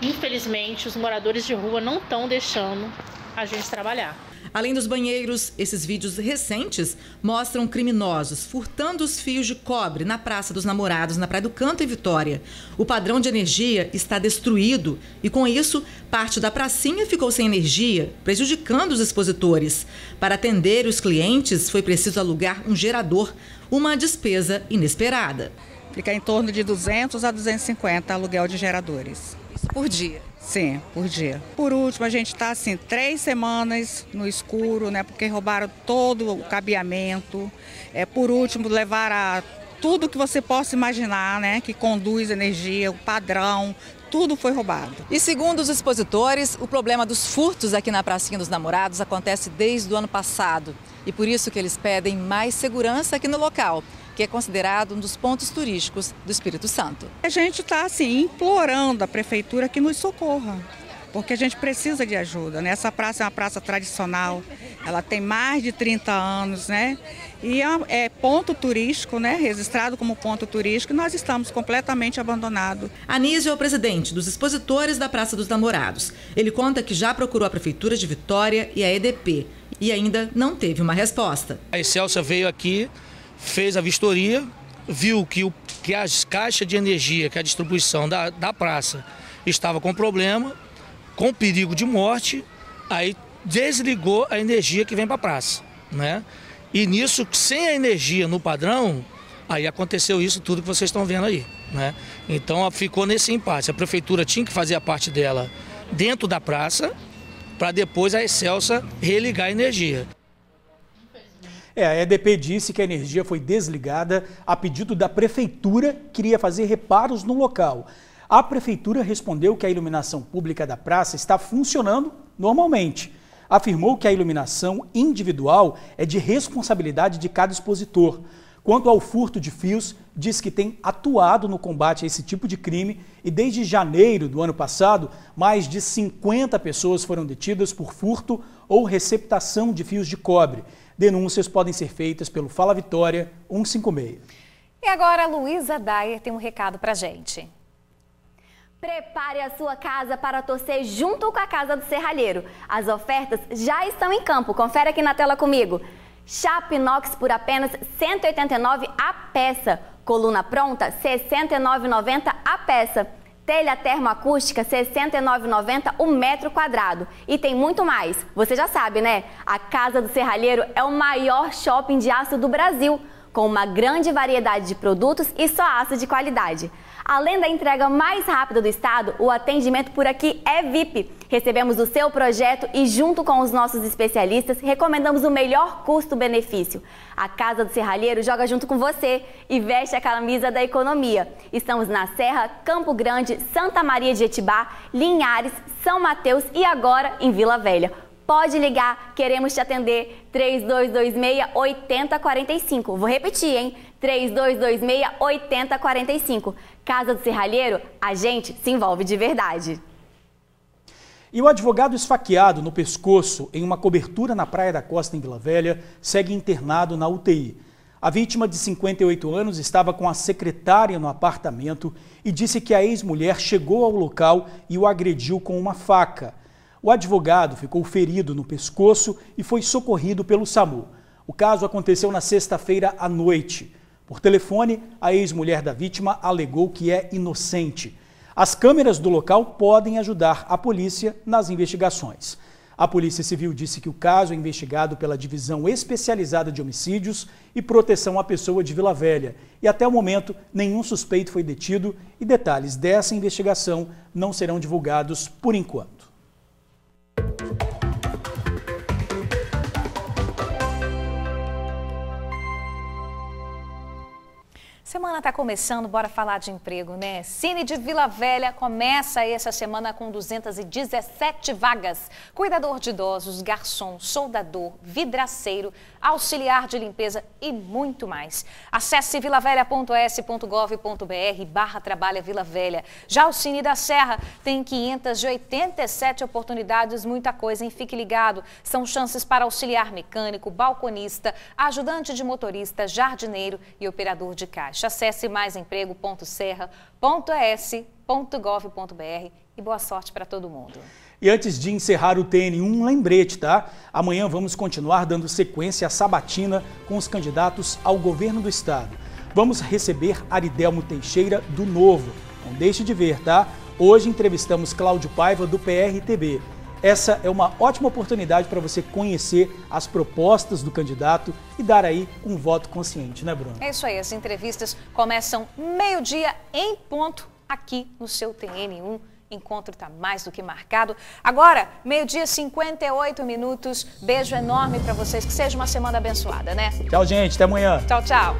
Infelizmente, os moradores de rua não estão deixando a gente trabalhar. Além dos banheiros, esses vídeos recentes mostram criminosos furtando os fios de cobre na Praça dos Namorados, na Praia do Canto, em Vitória. O padrão de energia está destruído e, com isso, parte da pracinha ficou sem energia, prejudicando os expositores. Para atender os clientes, foi preciso alugar um gerador, uma despesa inesperada. Fica em torno de 200 a 250 aluguel de geradores. Isso por dia? Sim, por dia. Por último, a gente está assim 3 semanas no escuro, né? Porque roubaram todo o cabeamento. Por último, levaram tudo que você possa imaginar, né? Que conduz energia, o padrão, tudo foi roubado. E segundo os expositores, o problema dos furtos aqui na Pracinha dos Namorados acontece desde o ano passado. E por isso que eles pedem mais segurança aqui no local, que é considerado um dos pontos turísticos do Espírito Santo. A gente está assim implorando a prefeitura que nos socorra, porque a gente precisa de ajuda, né? Essa praça é uma praça tradicional, ela tem mais de 30 anos, né? E é ponto turístico, né? Registrado como ponto turístico, e nós estamos completamente abandonados. Anísio é o presidente dos expositores da Praça dos Namorados. Ele conta que já procurou a Prefeitura de Vitória e a EDP e ainda não teve uma resposta. A Excelsa veio aqui, fez a vistoria, viu que as caixas de energia, que a distribuição da praça estava com problema, com perigo de morte, aí desligou a energia que vem para a praça, né? E nisso, sem a energia no padrão, aí aconteceu isso tudo que vocês estão vendo aí, né? Então ficou nesse impasse. A prefeitura tinha que fazer a parte dela dentro da praça, para depois a Excelsa religar a energia. A EDP disse que a energia foi desligada a pedido da prefeitura, que queria fazer reparos no local. A prefeitura respondeu que a iluminação pública da praça está funcionando normalmente. Afirmou que a iluminação individual é de responsabilidade de cada expositor. Quanto ao furto de fios, diz que tem atuado no combate a esse tipo de crime e desde janeiro do ano passado, mais de 50 pessoas foram detidas por furto ou receptação de fios de cobre. Denúncias podem ser feitas pelo Fala Vitória 156. E agora a Luísa Dyer tem um recado pra gente. Prepare a sua casa para torcer junto com a Casa do Serralheiro. As ofertas já estão em campo. Confere aqui na tela comigo. Chapa inox por apenas R$ 189 a peça. Coluna pronta, R$ 69,90 a peça. Telha termoacústica, R$ 69,90 o metro quadrado. E tem muito mais. Você já sabe, né? A Casa do Serralheiro é o maior shopping de aço do Brasil, com uma grande variedade de produtos e só aço de qualidade. Além da entrega mais rápida do estado, o atendimento por aqui é VIP. Recebemos o seu projeto e, junto com os nossos especialistas, recomendamos o melhor custo-benefício. A Casa do Serralheiro joga junto com você e veste a camisa da economia. Estamos na Serra, Campo Grande, Santa Maria de Jetibá, Linhares, São Mateus e agora em Vila Velha. Pode ligar, queremos te atender, 3226-8045. Vou repetir, hein? 3226-8045. Casa do Serralheiro, a gente se envolve de verdade. E o advogado esfaqueado no pescoço em uma cobertura na Praia da Costa, em Vila Velha, segue internado na UTI. A vítima, de 58 anos, estava com a secretária no apartamento e disse que a ex-mulher chegou ao local e o agrediu com uma faca. O advogado ficou ferido no pescoço e foi socorrido pelo SAMU. O caso aconteceu na sexta-feira à noite. Por telefone, a ex-mulher da vítima alegou que é inocente. As câmeras do local podem ajudar a polícia nas investigações. A Polícia Civil disse que o caso é investigado pela Divisão Especializada de Homicídios e Proteção à Pessoa de Vila Velha. E até o momento, nenhum suspeito foi detido e detalhes dessa investigação não serão divulgados por enquanto. Semana está começando, bora falar de emprego, né? Cine de Vila Velha começa essa semana com 217 vagas. Cuidador de idosos, garçom, soldador, vidraceiro, auxiliar de limpeza e muito mais. Acesse vilavelha.s.gov.br/trabalha Vila Velha. Já o Cine da Serra tem 587 oportunidades, muita coisa, hein? Fique ligado. São chances para auxiliar mecânico, balconista, ajudante de motorista, jardineiro e operador de caixa. Acesse maisemprego.serra.es.gov.br e boa sorte para todo mundo. E antes de encerrar o TN1, um lembrete, tá? Amanhã vamos continuar dando sequência à sabatina com os candidatos ao governo do estado. Vamos receber Aridelmo Teixeira do Novo. Não deixe de ver, tá? Hoje entrevistamos Cláudio Paiva do PRTB. Essa é uma ótima oportunidade para você conhecer as propostas do candidato e dar aí um voto consciente, né, Bruno? É isso aí, as entrevistas começam meio-dia em ponto aqui no seu TN1. Encontro está mais do que marcado. Agora, meio-dia 58 minutos. Beijo enorme para vocês. Que seja uma semana abençoada, né? Tchau, gente. Até amanhã. Tchau, tchau.